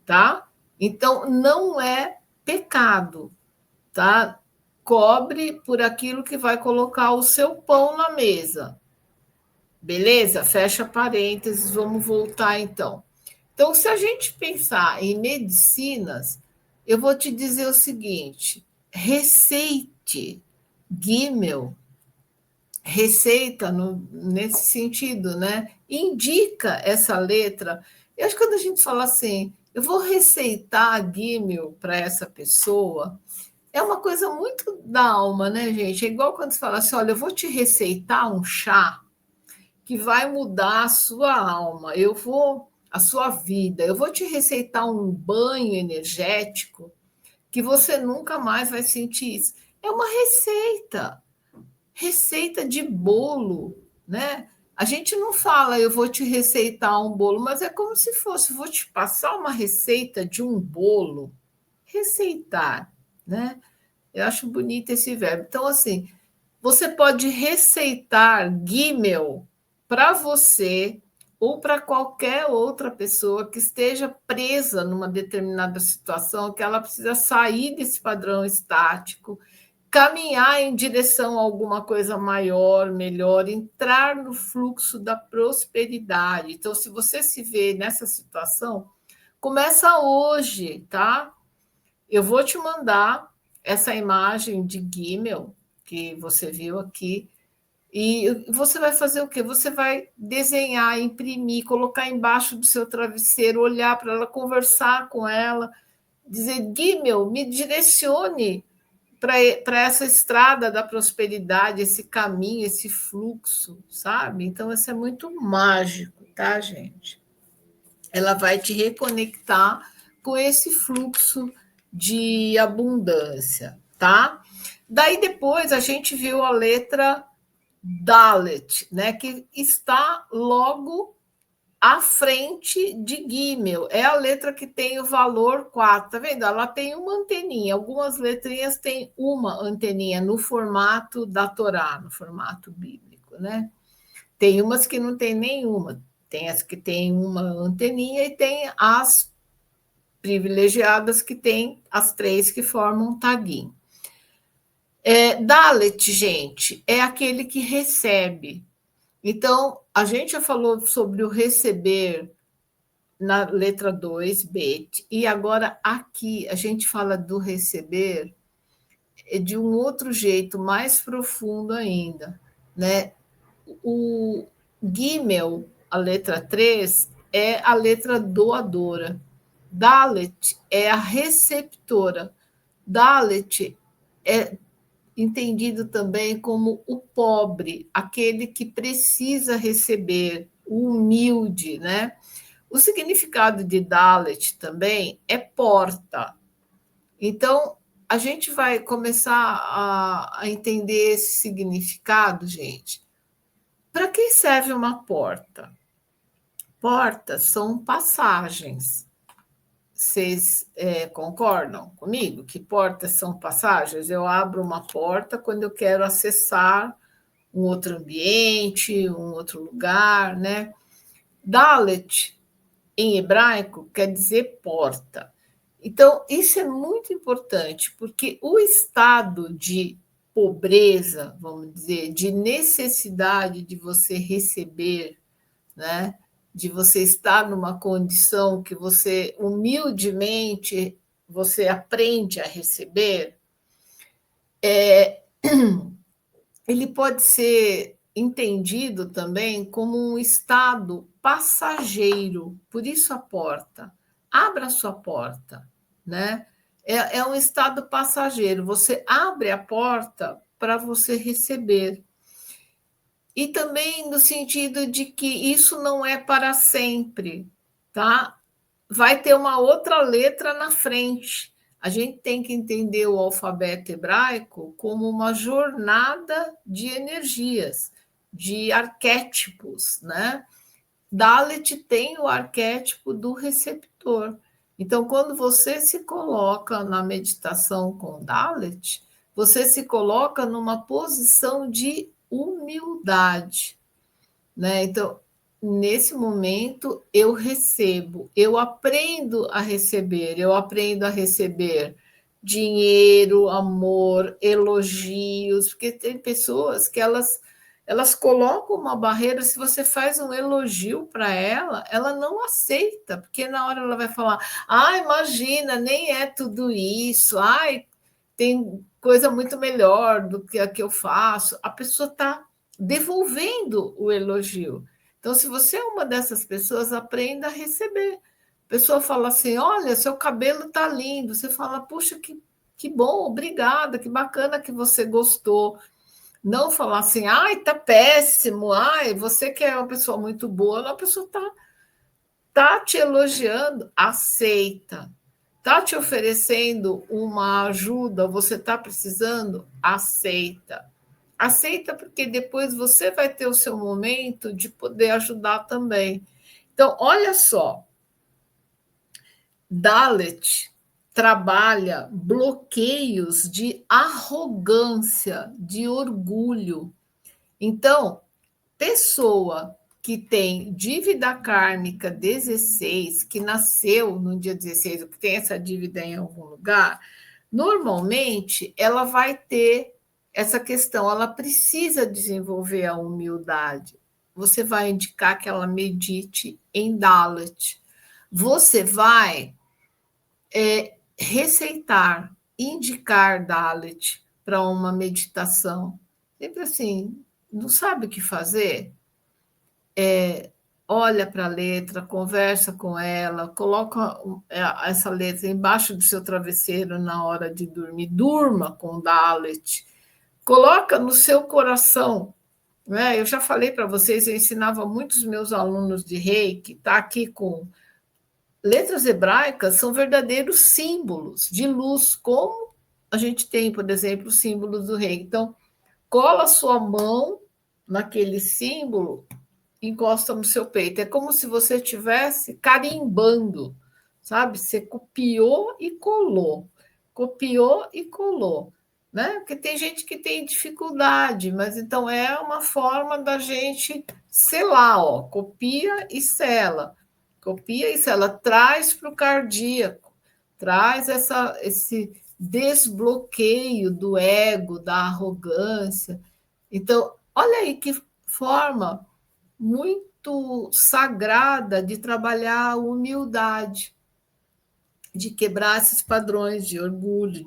tá? Então, não é pecado, tá? Cobre por aquilo que vai colocar o seu pão na mesa. Beleza? Fecha parênteses, vamos voltar então. Então, se a gente pensar em medicinas, eu vou te dizer o seguinte: receite, Gimel, receita nesse sentido, né? Indica essa letra. Eu acho que quando a gente fala assim, eu vou receitar Gimel para essa pessoa, é uma coisa muito da alma, né, gente? É igual quando você fala assim: olha, eu vou te receitar um chá que vai mudar a sua alma, a sua vida. Eu vou te receitar um banho energético que você nunca mais vai sentir isso. É uma receita, receita de bolo, né? A gente não fala, eu vou te receitar um bolo, mas é como se fosse, vou te passar uma receita de um bolo. Receitar, né? Eu acho bonito esse verbo. Então, assim, você pode receitar Gimel para você ou para qualquer outra pessoa que esteja presa numa determinada situação, que ela precisa sair desse padrão estático, caminhar em direção a alguma coisa maior, melhor, entrar no fluxo da prosperidade. Então, se você se vê nessa situação, começa hoje, tá? Eu vou te mandar essa imagem de Gimel que você viu aqui. E você vai fazer o quê? Você vai desenhar, imprimir, colocar embaixo do seu travesseiro, olhar para ela, conversar com ela, dizer: Gimel, me direcione para essa estrada da prosperidade, esse caminho, esse fluxo, sabe? Então, isso é muito mágico, tá, gente? Ela vai te reconectar com esse fluxo de abundância, tá? Daí depois a gente viu a letra Dalet, né, que está logo à frente de Gimel. É a letra que tem o valor 4, tá vendo? Ela tem uma anteninha, algumas letrinhas têm uma anteninha no formato da Torá, no formato bíblico, né? Tem umas que não tem nenhuma, tem as que têm uma anteninha e tem as privilegiadas que têm as três que formam taguinho. Dalet, gente, é aquele que recebe. Então, a gente já falou sobre o receber na letra 2, Bet, e agora aqui a gente fala do receber de um outro jeito, mais profundo ainda, né? O Gimel, a letra 3, é a letra doadora. Dalet é a receptora. Dalet é entendido também como o pobre, aquele que precisa receber, o humilde, né? O significado de Dalet também é porta. Então, a gente vai começar a entender esse significado, gente. Para que serve uma porta? Portas são passagens. Vocês concordam comigo que portas são passagens? Eu abro uma porta quando eu quero acessar um outro ambiente, um outro lugar, né? Dalet, em hebraico, quer dizer porta. Então, isso é muito importante, porque o estado de pobreza, vamos dizer, de necessidade de você receber, né? De você estar numa condição que você humildemente você aprende a receber, ele pode ser entendido também como um estado passageiro, por isso a porta. Abra a sua porta, né? É um estado passageiro. Você abre a porta para você receber. E também no sentido de que isso não é para sempre, tá? vai ter uma outra letra na frente. A gente tem que entender o alfabeto hebraico como uma jornada de energias, de arquétipos, né? Dalet tem o arquétipo do receptor. Então, quando você se coloca na meditação com Dalet, você se coloca numa posição de humildade, né? Então, nesse momento, eu recebo, eu aprendo a receber dinheiro, amor, elogios, porque tem pessoas que elas colocam uma barreira, se você faz um elogio para ela não aceita, porque na hora ela vai falar: ah, imagina, nem é tudo isso, ai, tem coisa muito melhor do que a que eu faço. A pessoa está devolvendo o elogio. Então, se você é uma dessas pessoas, aprenda a receber. A pessoa fala assim: olha, seu cabelo está lindo. Você fala: puxa, que bom, obrigada, que bacana que você gostou. Não falar assim: ai, tá péssimo, ai, você que é uma pessoa muito boa. A pessoa tá te elogiando, aceita. Tá te oferecendo uma ajuda, você está precisando, aceita. Aceita, porque depois você vai ter o seu momento de poder ajudar também. Então, olha só, Dalet trabalha bloqueios de arrogância, de orgulho. Então, pessoa que tem dívida kármica 16, que nasceu no dia 16, ou que tem essa dívida em algum lugar, normalmente ela vai ter essa questão, ela precisa desenvolver a humildade. Você vai indicar que ela medite em Dalit. Você vai receitar, indicar Dalit para uma meditação. Sempre assim, não sabe o que fazer? Olha para a letra, conversa com ela, coloca essa letra embaixo do seu travesseiro na hora de dormir, durma com Dalet, coloca no seu coração. Né? Eu já falei para vocês, eu ensinava muitos meus alunos de Reiki, tá aqui com letras hebraicas, são verdadeiros símbolos de luz, como a gente tem, por exemplo, os símbolos do Reiki. Então, cola a sua mão naquele símbolo, encosta no seu peito. É como se você estivesse carimbando, sabe? Você copiou e colou, né? Porque tem gente que tem dificuldade, mas então é uma forma da gente selar, ó, copia e sela, traz para o cardíaco, traz esse desbloqueio do ego, da arrogância. Então, olha aí que forma muito sagrada de trabalhar a humildade, de quebrar esses padrões de orgulho,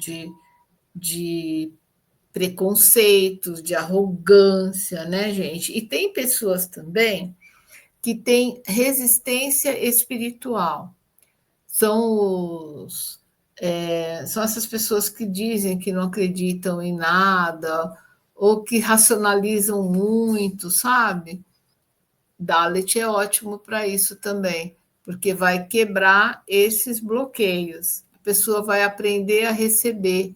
de preconceitos, de arrogância, né, gente? E tem pessoas também que têm resistência espiritual. São essas pessoas que dizem que não acreditam em nada, ou que racionalizam muito, sabe? Dalet é ótimo para isso também, porque vai quebrar esses bloqueios. A pessoa vai aprender a receber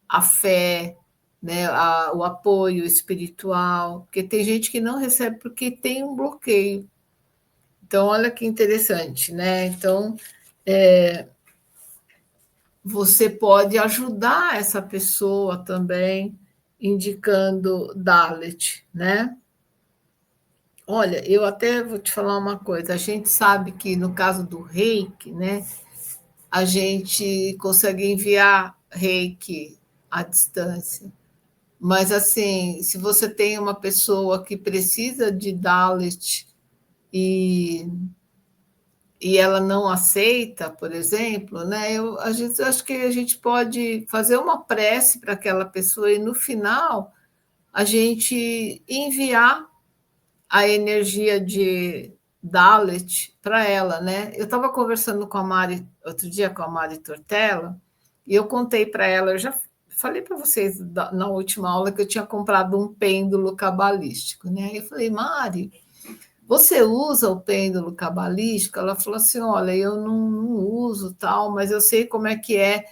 a fé, né, o apoio espiritual, porque tem gente que não recebe porque tem um bloqueio. Então, olha que interessante, né? Então, você pode ajudar essa pessoa também, indicando Dalet, né? Olha, eu até vou te falar uma coisa. A gente sabe que no caso do Reiki, né, a gente consegue enviar Reiki à distância. Mas assim, se você tem uma pessoa que precisa de Dalit e, e ela não aceita, por exemplo, né, acho que a gente pode fazer uma prece para aquela pessoa e no final a gente enviar a energia de Dalet para ela, né? Eu estava conversando com a Mari outro dia com a Mari Tortella e eu contei para ela, eu já falei para vocês na última aula que eu tinha comprado um pêndulo cabalístico, né? Eu falei, Mari, Você usa o pêndulo cabalístico? Ela falou assim: olha, eu não uso tal, mas eu sei como é que é,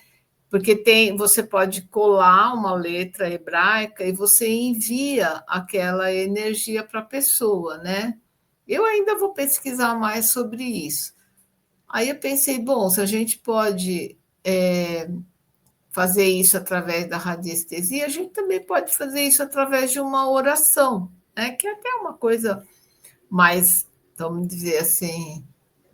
porque você pode colar uma letra hebraica e você envia aquela energia para a pessoa, né? Eu ainda vou pesquisar mais sobre isso. Aí eu pensei, bom, se a gente pode fazer isso através da radiestesia, a gente também pode fazer isso através de uma oração, né? Que é até uma coisa mais, vamos dizer assim,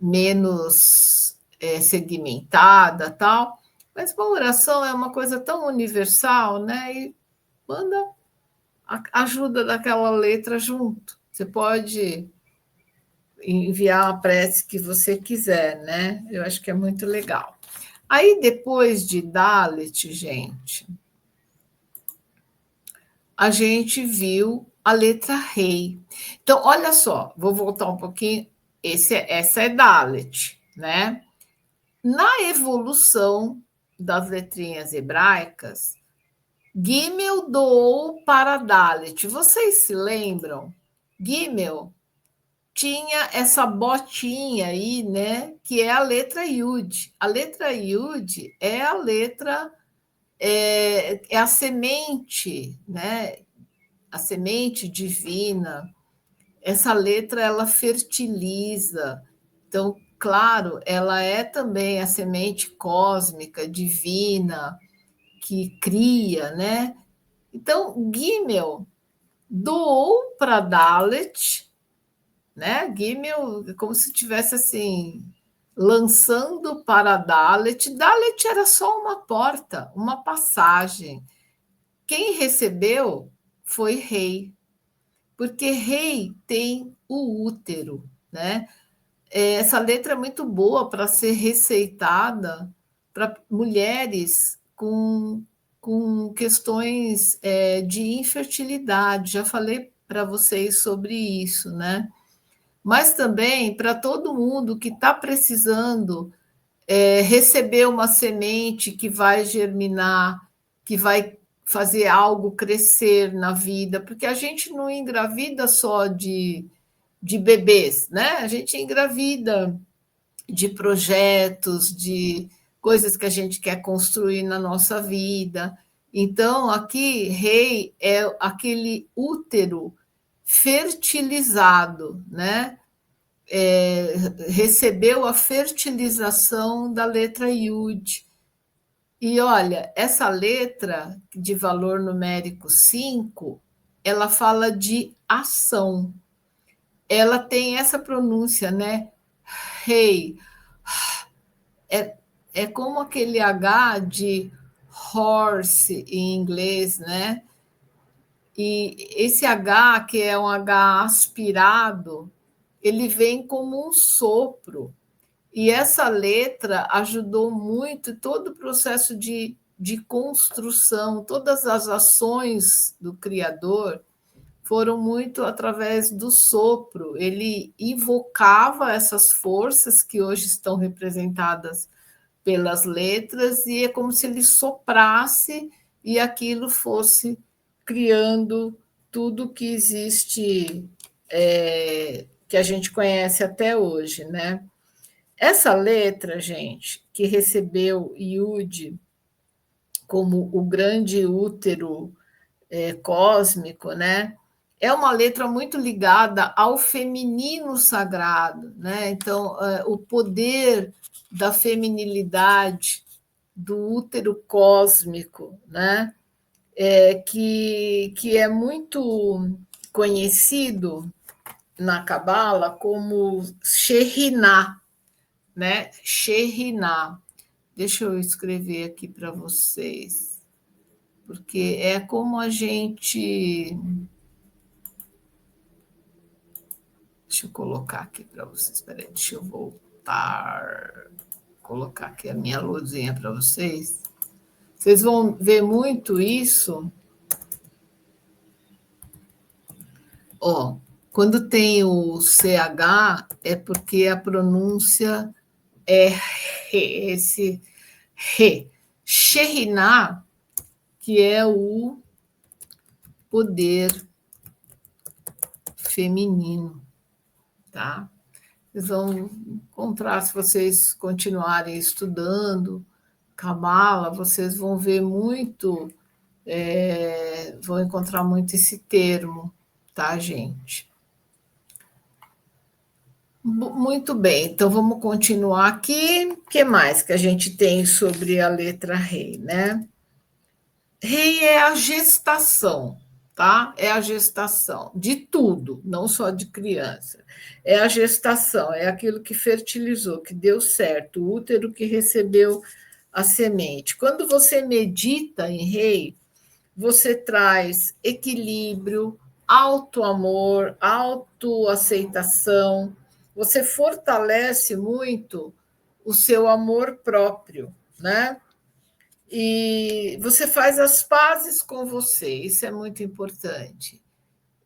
menos segmentada, tal. Mas uma oração é uma coisa tão universal, né? E manda a ajuda daquela letra junto. Você pode enviar a prece que você quiser, né? Eu acho que é muito legal. Aí, depois de Dalet, gente, a gente viu a letra Rei. Então, olha só, vou voltar um pouquinho. Essa é Dalet, né? Na evolução das letrinhas hebraicas, Gimel doou para Dalet. Vocês se lembram? Gimel tinha essa botinha aí, né? Que é a letra Yud. A letra Yud é a letra, é a semente, né? A semente divina. Essa letra ela fertiliza. Então, claro, ela é também a semente cósmica divina que cria, né? Então, Gimel doou para Dalet, né? Gimel, como se tivesse assim lançando para Dalet. Dalet era só uma porta, uma passagem. Quem recebeu foi Rei, porque Rei tem o útero, né? Essa letra é muito boa para ser receitada para mulheres com questões de infertilidade. Já falei para vocês sobre isso, né? Mas também para todo mundo que está precisando receber uma semente que vai germinar, que vai fazer algo crescer na vida, porque a gente não engravida só de bebês, né? A gente engravida de projetos, de coisas que a gente quer construir na nossa vida. Então, aqui, rei é aquele útero fertilizado, né? Recebeu a fertilização da letra Yud. E olha, essa letra de valor numérico 5, ela fala de ação. Ela tem essa pronúncia, né? Rei. É, é como aquele H de horse em inglês, né? E esse H, que é um H aspirado, ele vem como um sopro. E essa letra ajudou muito todo o processo de construção, todas as ações do Criador foram muito através do sopro. Ele invocava essas forças que hoje estão representadas pelas letras, e é como se ele soprasse e aquilo fosse criando tudo que existe, que a gente conhece até hoje, né? Essa letra, gente, que recebeu Yud como o grande útero cósmico, né? É uma letra muito ligada ao feminino sagrado, né? Então, o poder da feminilidade, do útero cósmico, né? Que é muito conhecido na Cabala como Shekhinah, né? Shekhinah. Deixa eu escrever aqui para vocês, porque é como a gente. Deixa eu colocar aqui para vocês. Espera aí, deixa eu voltar. Colocar aqui a minha luzinha para vocês. Vocês vão ver muito isso. Ó, quando tem o CH, é porque a pronúncia é esse re. Sheriná, que é o poder feminino. tá? Vocês vão encontrar, se vocês continuarem estudando Cabala, vocês vão ver muito, vão encontrar muito esse termo, tá, gente? Muito bem, então vamos continuar aqui. O que mais que a gente tem sobre a letra rei, né? Rei é a gestação, tá? É a gestação de tudo, não só de criança. É a gestação, é aquilo que fertilizou, que deu certo, o útero que recebeu a semente. Quando você medita em rei, você traz equilíbrio, auto-amor, autoaceitação, você fortalece muito o seu amor próprio, né? E você faz as pazes com você, isso é muito importante.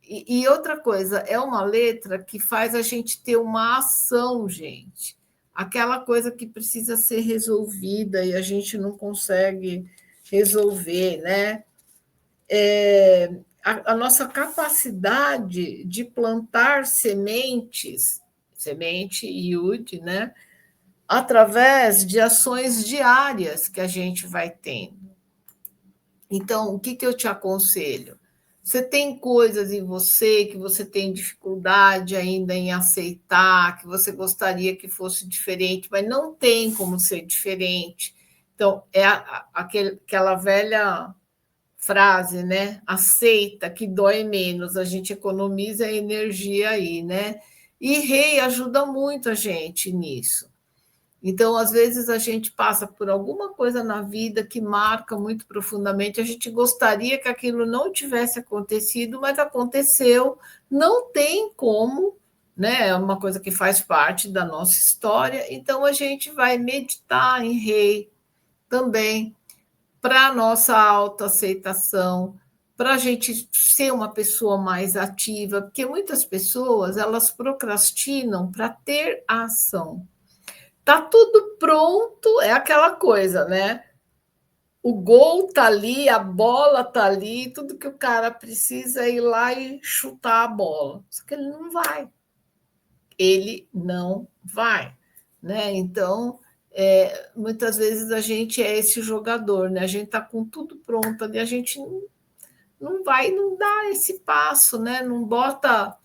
E outra coisa, é uma letra que faz a gente ter uma ação, gente. Aquela coisa que precisa ser resolvida e a gente não consegue resolver, né? A nossa capacidade de plantar sementes, semente Yud, né? Através de ações diárias que a gente vai tendo. Então, o que, que eu te aconselho? Você tem coisas em você que você tem dificuldade ainda em aceitar, que você gostaria que fosse diferente, mas não tem como ser diferente. Então, é aquela velha frase, né? Aceita que dói menos, a gente economiza energia aí, né? E rei ajuda muito a gente nisso. Então, às vezes, a gente passa por alguma coisa na vida que marca muito profundamente. A gente gostaria que aquilo não tivesse acontecido, mas aconteceu. Não tem como, né? É uma coisa que faz parte da nossa história. Então, a gente vai meditar em rei também para a nossa autoaceitação, para a gente ser uma pessoa mais ativa, porque muitas pessoas elas procrastinam para ter a ação. Tá tudo pronto, é aquela coisa, né? O gol tá ali, a bola tá ali, tudo que o cara precisa é ir lá e chutar a bola. Só que ele não vai. Ele não vai, né? Então, muitas vezes a gente é esse jogador, né? A gente tá com tudo pronto ali, a gente não vai, não dá esse passo, né? Não bota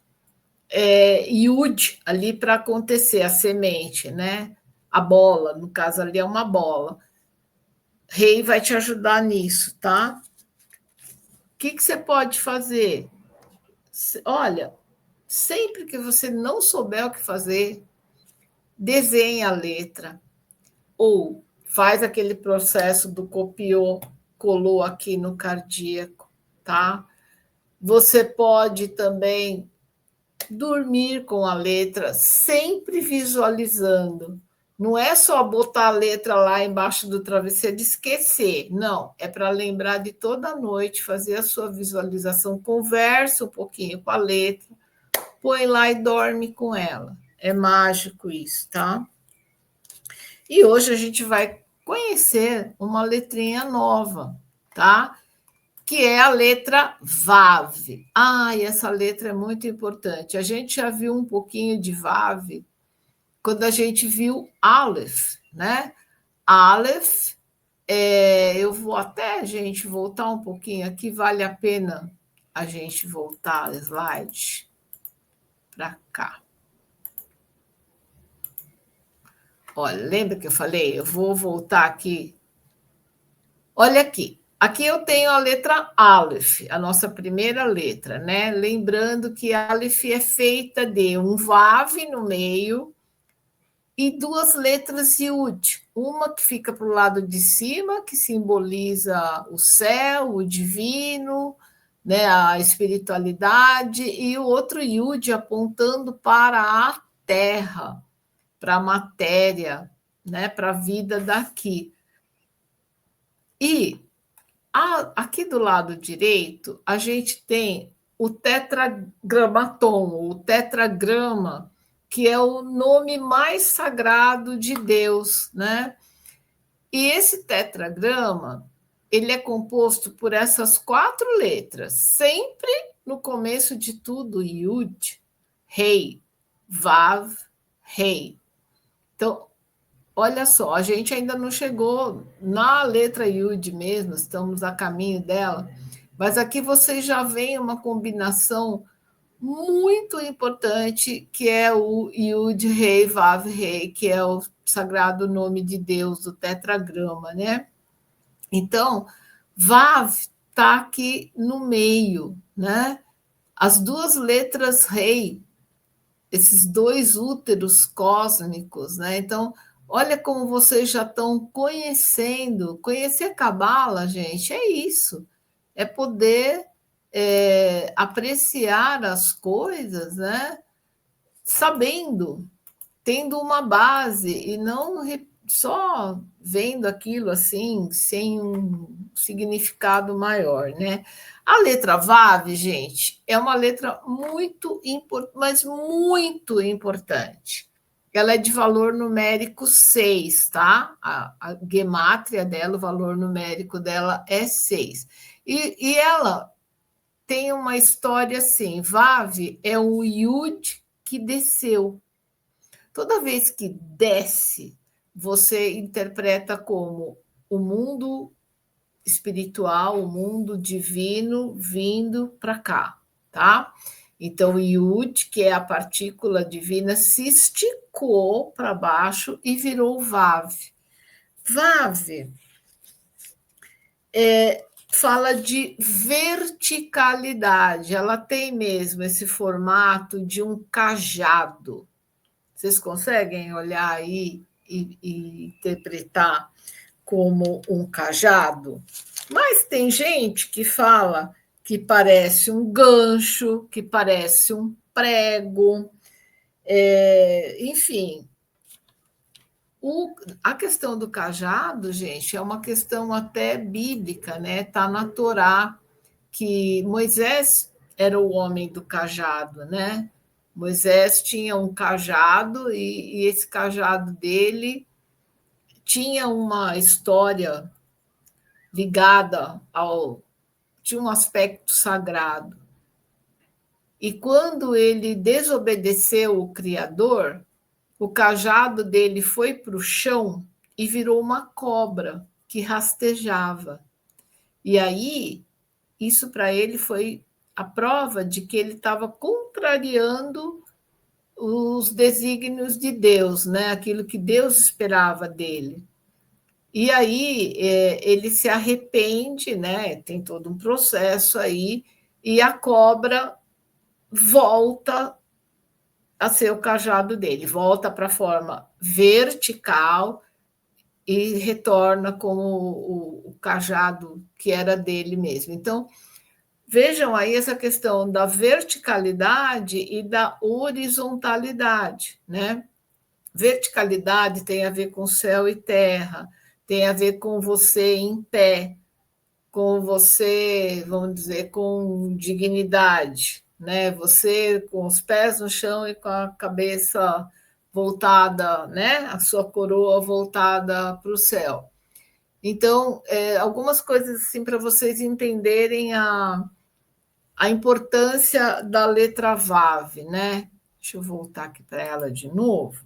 iude ali para acontecer a semente, né? A bola, no caso ali é uma bola. Rei vai te ajudar nisso, tá? O que, que você pode fazer? Olha, sempre que você não souber o que fazer, desenhe a letra ou faz aquele processo do copiou, colou aqui no cardíaco, tá? Você pode também dormir com a letra, sempre visualizando. Não é só botar a letra lá embaixo do travesseiro de esquecer. Não, é para lembrar de toda noite, fazer a sua visualização, conversa um pouquinho com a letra, põe lá e dorme com ela. É mágico isso, tá? E hoje a gente vai conhecer uma letrinha nova, tá? Que é a letra VAV. Ah, e essa letra é muito importante. A gente já viu um pouquinho de VAV quando a gente viu Aleph, né? Aleph, eu vou até, gente, voltar um pouquinho aqui, vale a pena a gente voltar a slide para cá. Olha, lembra que eu falei? Eu vou voltar aqui. Olha aqui. Aqui eu tenho a letra Aleph, a nossa primeira letra, né? Lembrando que Aleph é feita de um Vav no meio e duas letras Yud. Uma que fica para o lado de cima, que simboliza o céu, o divino, né? A espiritualidade, e o outro Yud apontando para a terra, para a matéria, né? Para a vida daqui. E aqui do lado direito, a gente tem o tetragramaton, o tetragrama, que é o nome mais sagrado de Deus, né? E esse tetragrama, ele é composto por essas quatro letras, sempre no começo de tudo, Yud, Rei, Vav, Rei. Então, olha só, a gente ainda não chegou na letra Yud mesmo, estamos a caminho dela, mas aqui vocês já veem uma combinação muito importante, que é o Yud Rei Vav Rei, que é o sagrado nome de Deus do tetragrama, né? Então, Vav está aqui no meio, né? As duas letras Rei, esses dois úteros cósmicos, né? Então, olha como vocês já estão conhecendo. Conhecer a Cabala, gente, é isso. É poder apreciar as coisas, né? Sabendo, tendo uma base e não só vendo aquilo assim, sem um significado maior, né? A letra VAV, gente, é uma letra muito importante, mas muito importante. Ela é de valor numérico 6, tá? A gemátria dela, o valor numérico dela é 6. E ela tem uma história assim: VAV é um Yud que desceu. Toda vez que desce, você interpreta como o mundo espiritual, o mundo divino vindo para cá, tá? Então, o Yud, que é a partícula divina, se esticou para baixo e virou Vav. Vav fala de verticalidade, ela tem mesmo esse formato de um cajado. Vocês conseguem olhar aí e interpretar como um cajado? Mas tem gente que fala que parece um gancho, que parece um prego, enfim. A questão do cajado, gente, é uma questão até bíblica, né? Está na Torá que Moisés era o homem do cajado, né? Moisés tinha um cajado e esse cajado dele tinha uma história ligada ao tinha um aspecto sagrado. E quando ele desobedeceu o Criador, o cajado dele foi para o chão e virou uma cobra que rastejava. E aí, isso para ele foi a prova de que ele estava contrariando os desígnios de Deus, né? Aquilo que Deus esperava dele. E aí ele se arrepende, né? Tem todo um processo aí, e a cobra volta a ser o cajado dele, volta para a forma vertical e retorna como o cajado que era dele mesmo. Então, vejam aí essa questão da verticalidade e da horizontalidade, né? Verticalidade tem a ver com céu e terra, tem a ver com você em pé, com você, vamos dizer, com dignidade, né? Você com os pés no chão e com a cabeça voltada, né? A sua coroa voltada para o céu. Então, algumas coisas assim para vocês entenderem a importância da letra VAV, né? Deixa eu voltar aqui para ela de novo.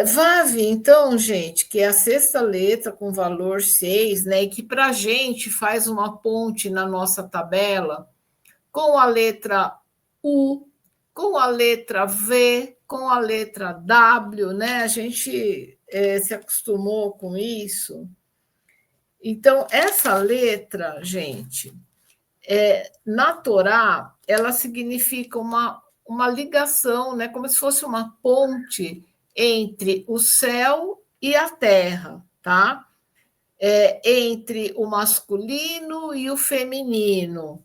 VAV, então, gente, que é a sexta letra com valor 6, né? E que para a gente faz uma ponte na nossa tabela com a letra U, com a letra V, com a letra W, né? A gente se acostumou com isso. Então, essa letra, gente, na Torá, ela significa uma ligação, né? Como se fosse uma ponte entre o céu e a terra, tá? Entre o masculino e o feminino,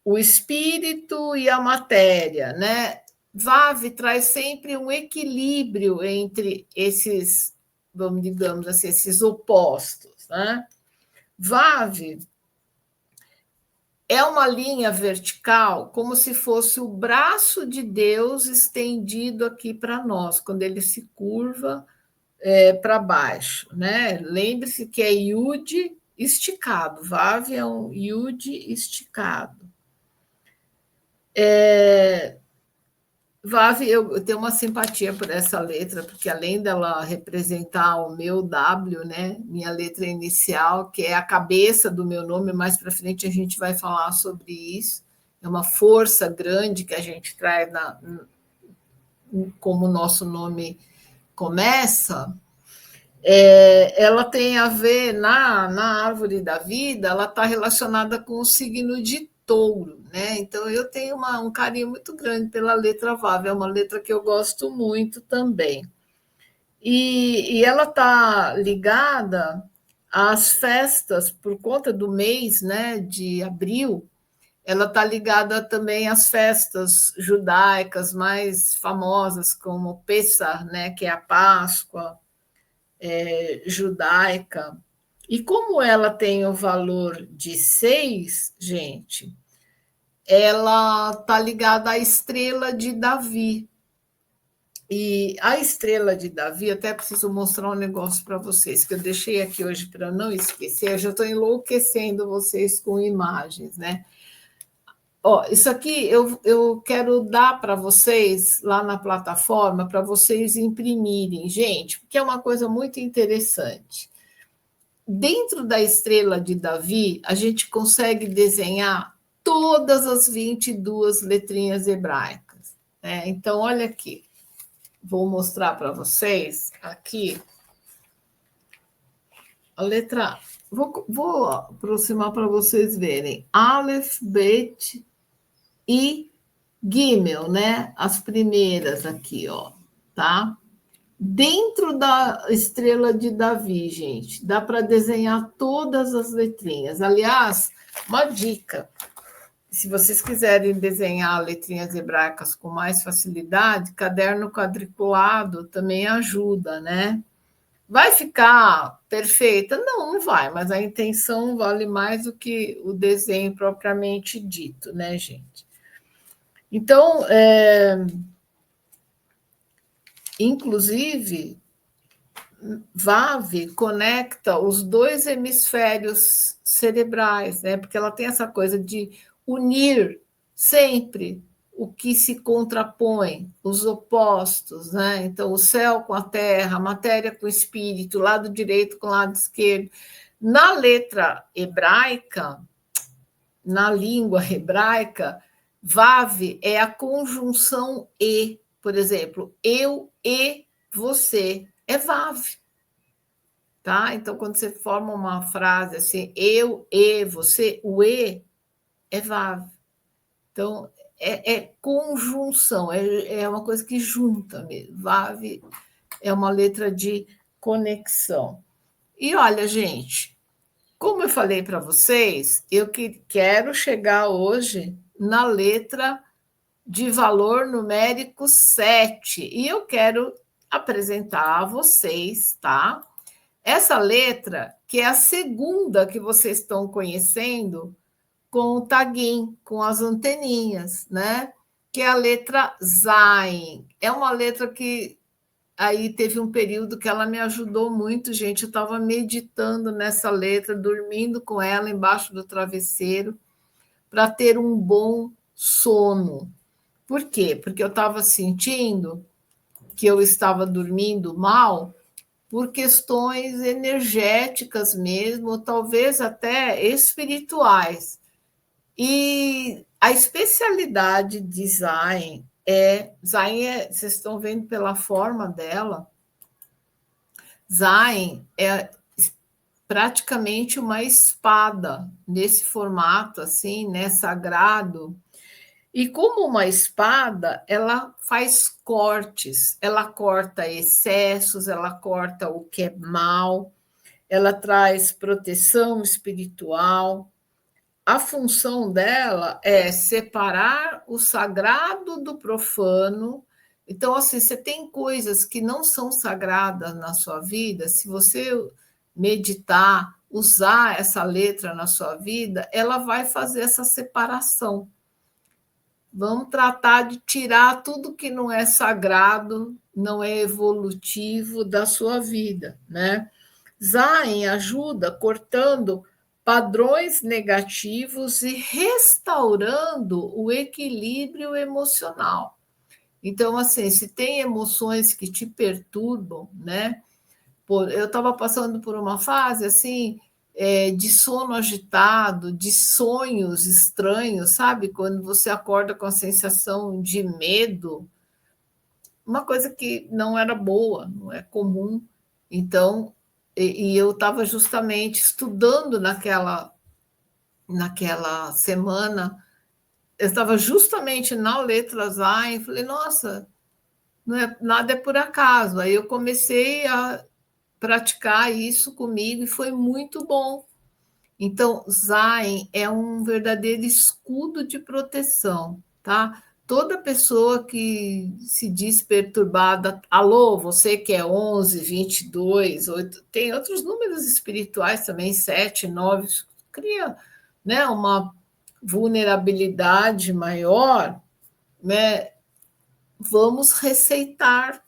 o espírito e a matéria, né? Vav traz sempre um equilíbrio entre esses, vamos digamos assim, esses opostos, né? Vav é uma linha vertical, como se fosse o braço de Deus estendido aqui para nós, quando ele se curva para baixo, né? Lembre-se que é Yud esticado, Vav é um Yud esticado. Vav, eu tenho uma simpatia por essa letra, porque além dela representar o meu W, né, minha letra inicial, que é a cabeça do meu nome, mais para frente a gente vai falar sobre isso. É uma força grande que a gente traz como o nosso nome começa. Ela tem a ver na árvore da vida, ela está relacionada com o signo de touro, né? Então eu tenho um carinho muito grande pela letra Vav, é uma letra que eu gosto muito também. E ela está ligada às festas, por conta do mês, né, de abril, ela está ligada também às festas judaicas mais famosas, como Pessah, né, que é a Páscoa, judaica. E como ela tem o valor de 6, gente, ela está ligada à estrela de Davi. E a estrela de Davi, até preciso mostrar um negócio para vocês, que eu deixei aqui hoje para não esquecer, eu já estou enlouquecendo vocês com imagens, né? Ó, isso aqui eu quero dar para vocês lá na plataforma, para vocês imprimirem, gente, porque é uma coisa muito interessante. Dentro da estrela de Davi, a gente consegue desenhar todas as 22 letrinhas hebraicas, né? Então, olha aqui, vou mostrar para vocês aqui a letra. Vou aproximar para vocês verem. Aleph, Bet e Gimel, né? As primeiras aqui, ó, tá? Dentro da estrela de Davi, gente, dá para desenhar todas as letrinhas. Aliás, uma dica: se vocês quiserem desenhar letrinhas hebraicas com mais facilidade, caderno quadriculado também ajuda, né? Vai ficar perfeita? Não, não vai, mas a intenção vale mais do que o desenho propriamente dito, né, gente? Então, inclusive, VAV conecta os dois hemisférios cerebrais, né? Porque ela tem essa coisa de unir sempre o que se contrapõe, os opostos, né? Então, o céu com a terra, a matéria com o espírito, o lado direito com o lado esquerdo. Na letra hebraica, na língua hebraica, VAV é a conjunção e, por exemplo, eu e você, é VAV. Tá? Então, quando você forma uma frase assim, eu e você, o e é VAV. Então, é conjunção, é uma coisa que junta mesmo. VAV é uma letra de conexão. E olha, gente, como eu falei para vocês, eu quero chegar hoje na letra de valor numérico 7. E eu quero apresentar a vocês, tá? Essa letra, que é a segunda que vocês estão conhecendo, com o taguinho, com as anteninhas, né? Que é a letra Zain. É uma letra que aí teve um período que ela me ajudou muito, gente. Eu estava meditando nessa letra, dormindo com ela embaixo do travesseiro, para ter um bom sono. Por quê? Porque eu estava sentindo que eu estava dormindo mal por questões energéticas mesmo, ou talvez até espirituais. E a especialidade de Zayn vocês estão vendo pela forma dela, Zayn é praticamente uma espada nesse formato assim, né, sagrado. E como uma espada, ela faz cortes, ela corta excessos, ela corta o que é mal, ela traz proteção espiritual. A função dela é separar o sagrado do profano. Então, assim, você tem coisas que não são sagradas na sua vida, se você meditar, usar essa letra na sua vida, ela vai fazer essa separação. Vamos tratar de tirar tudo que não é sagrado, não é evolutivo da sua vida, né? Zayn ajuda cortando padrões negativos e restaurando o equilíbrio emocional. Então, assim, se tem emoções que te perturbam, né? Eu estava passando por uma fase assim, de sono agitado, de sonhos estranhos, sabe? Quando você acorda com a sensação de medo, uma coisa que não era boa, não é comum. Então, e eu estava justamente estudando naquela semana, eu estava justamente na letra Z e falei, nossa, não é, nada é por acaso. Aí eu comecei a praticar isso comigo e foi muito bom. Então, Zain é um verdadeiro escudo de proteção, tá? Toda pessoa que se diz perturbada, alô, você que é 11, 22, 8, tem outros números espirituais também, 7, 9, cria, né, uma vulnerabilidade maior, né? Vamos receitar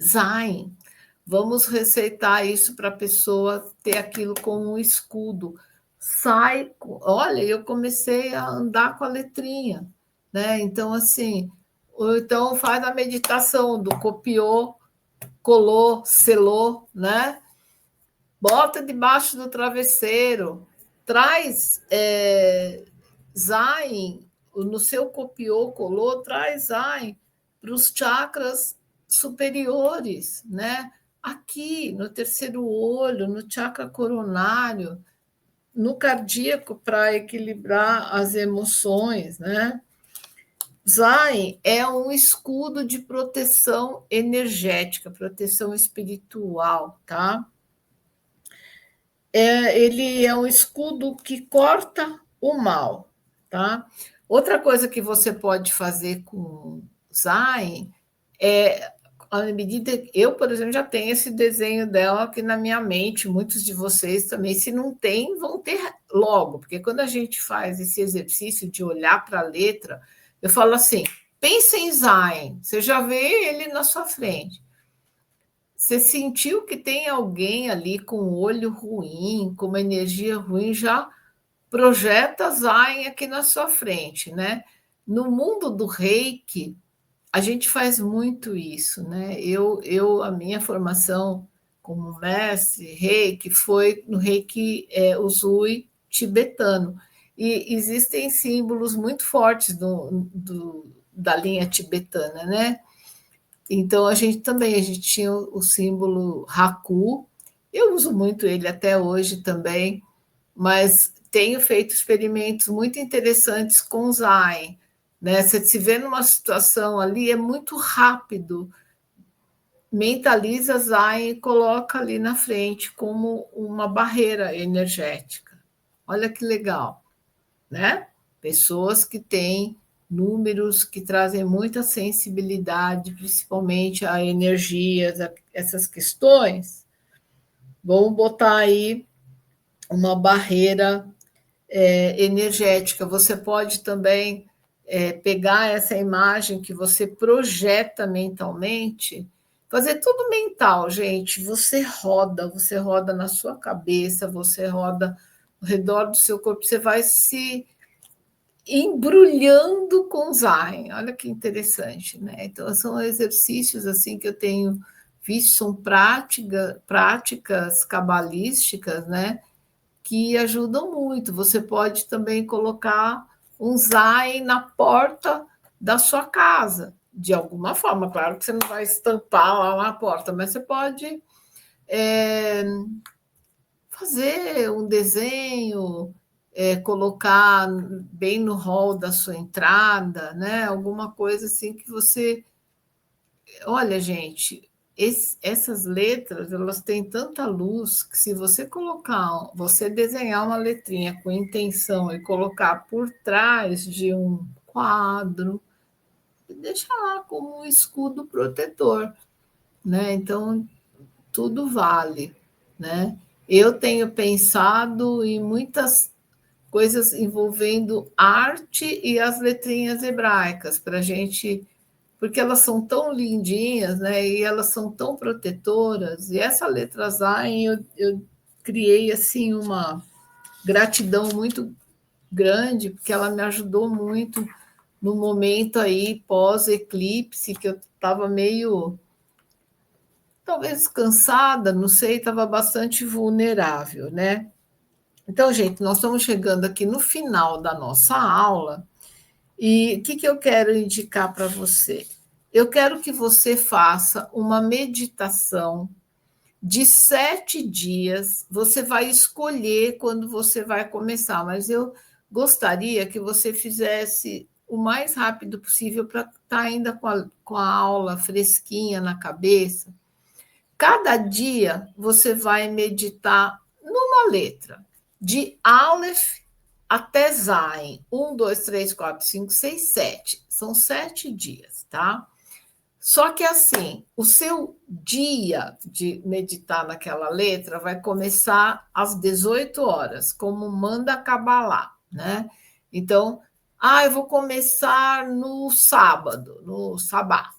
Zain. Vamos receitar isso para a pessoa ter aquilo como um escudo. Olha, eu comecei a andar com a letrinha, né? Então, assim, ou então faz a meditação do copiou, colou, selou, né? Bota debaixo do travesseiro, traz Zain, no seu copiou, colou, traz Zain para os chakras superiores, né? Aqui no terceiro olho, no chakra coronário, no cardíaco para equilibrar as emoções, né? Zain é um escudo de proteção energética, proteção espiritual, tá? Ele é um escudo que corta o mal, tá? Outra coisa que você pode fazer com Zain é, à medida que eu, por exemplo, já tenho esse desenho dela aqui na minha mente, muitos de vocês também, se não tem, vão ter logo, porque quando a gente faz esse exercício de olhar para a letra, eu falo assim, pensa em Zain, você já vê ele na sua frente. Você sentiu que tem alguém ali com o olho ruim, com uma energia ruim, já projeta Zayn aqui na sua frente, né? No mundo do Reiki, a gente faz muito isso, né? A minha formação como mestre Reiki foi no Reiki Usui tibetano. E existem símbolos muito fortes da linha tibetana, né? Então a gente tinha o símbolo Haku. Eu uso muito ele até hoje também, mas tenho feito experimentos muito interessantes com o Zain. Né? Você se vê numa situação ali, é muito rápido. Mentaliza Zain e coloca ali na frente como uma barreira energética. Olha que legal, né? Pessoas que têm números que trazem muita sensibilidade, principalmente a energias, essas questões, vão botar aí uma barreira energética. Você pode também pegar essa imagem que você projeta mentalmente, fazer tudo mental, gente. Você roda na sua cabeça, você roda ao redor do seu corpo, você vai se embrulhando com Zayn. Olha que interessante, né? Então, são exercícios assim que eu tenho visto, são práticas cabalísticas, né? Que ajudam muito. Você pode também colocar um Zayn na porta da sua casa, de alguma forma. Claro que você não vai estampar lá na porta, mas você pode fazer um desenho, colocar bem no hall da sua entrada, né? Alguma coisa assim que você. Olha, gente, essas letras elas têm tanta luz que se você colocar, você desenhar uma letrinha com intenção e colocar por trás de um quadro, deixa lá como um escudo protetor, né? Então tudo vale, né? Eu tenho pensado em muitas coisas envolvendo arte e as letrinhas hebraicas para a gente, porque elas são tão lindinhas, né? E elas são tão protetoras. E essa letra Zayn eu criei assim uma gratidão muito grande, porque ela me ajudou muito no momento aí pós-eclipse, que eu estava meio, talvez cansada, não sei, estava bastante vulnerável, né? Então, gente, nós estamos chegando aqui no final da nossa aula e o que, que eu quero indicar para você? Eu quero que você faça uma meditação de 7 dias. Você vai escolher quando você vai começar, mas eu gostaria que você fizesse o mais rápido possível para estar ainda com a aula fresquinha na cabeça. Cada dia você vai meditar numa letra, de Aleph até Zain. 1, 2, 3, 4, 5, 6, 7. São 7 dias, tá? Só que assim, o seu dia de meditar naquela letra vai começar às 18 horas, como manda Kabbalah, né? Então, eu vou começar no sábado, no sabá,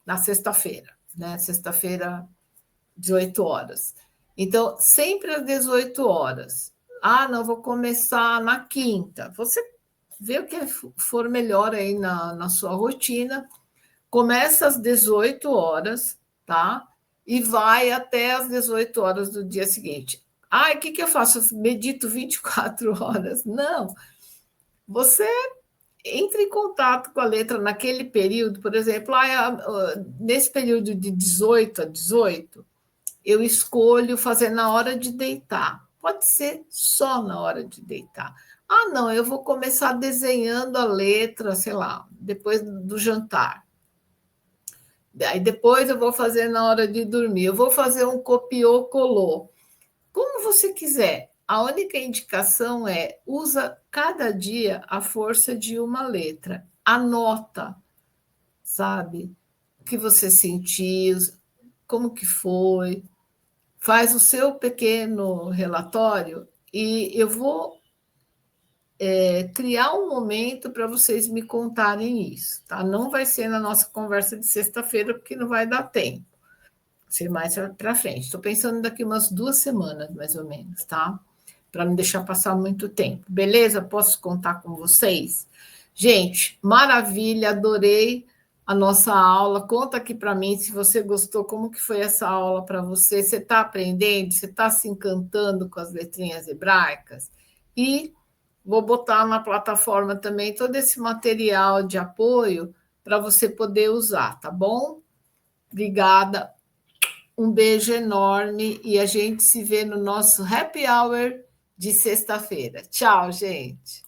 na sexta-feira, né? Sexta-feira, 18 horas. Então, sempre às 18 horas. Não, vou começar na quinta. Você vê o que for melhor aí na sua rotina. Começa às 18 horas, tá? E vai até às 18 horas do dia seguinte. O que eu faço? Eu medito 24 horas? Não. Você entra em contato com a letra naquele período, por exemplo, nesse período de 18 a 18, eu escolho fazer na hora de deitar. Pode ser só na hora de deitar. Não, eu vou começar desenhando a letra, sei lá, depois do jantar. Aí depois eu vou fazer na hora de dormir. Eu vou fazer um copiou, colou. Como você quiser. A única indicação é usa cada dia a força de uma letra. Anota, sabe? O que você sentiu, como que foi. Faz o seu pequeno relatório e eu vou criar um momento para vocês me contarem isso, tá? Não vai ser na nossa conversa de sexta-feira, porque não vai dar tempo. Vai ser mais para frente. Estou pensando daqui umas 2 semanas, mais ou menos, tá? Para não deixar passar muito tempo. Beleza? Posso contar com vocês? Gente, maravilha, adorei a nossa aula. Conta aqui para mim se você gostou, como que foi essa aula para você. Você está aprendendo? Você está se encantando com as letrinhas hebraicas? E vou botar na plataforma também todo esse material de apoio para você poder usar, tá bom? Obrigada. Um beijo enorme e a gente se vê no nosso happy hour de sexta-feira. Tchau, gente.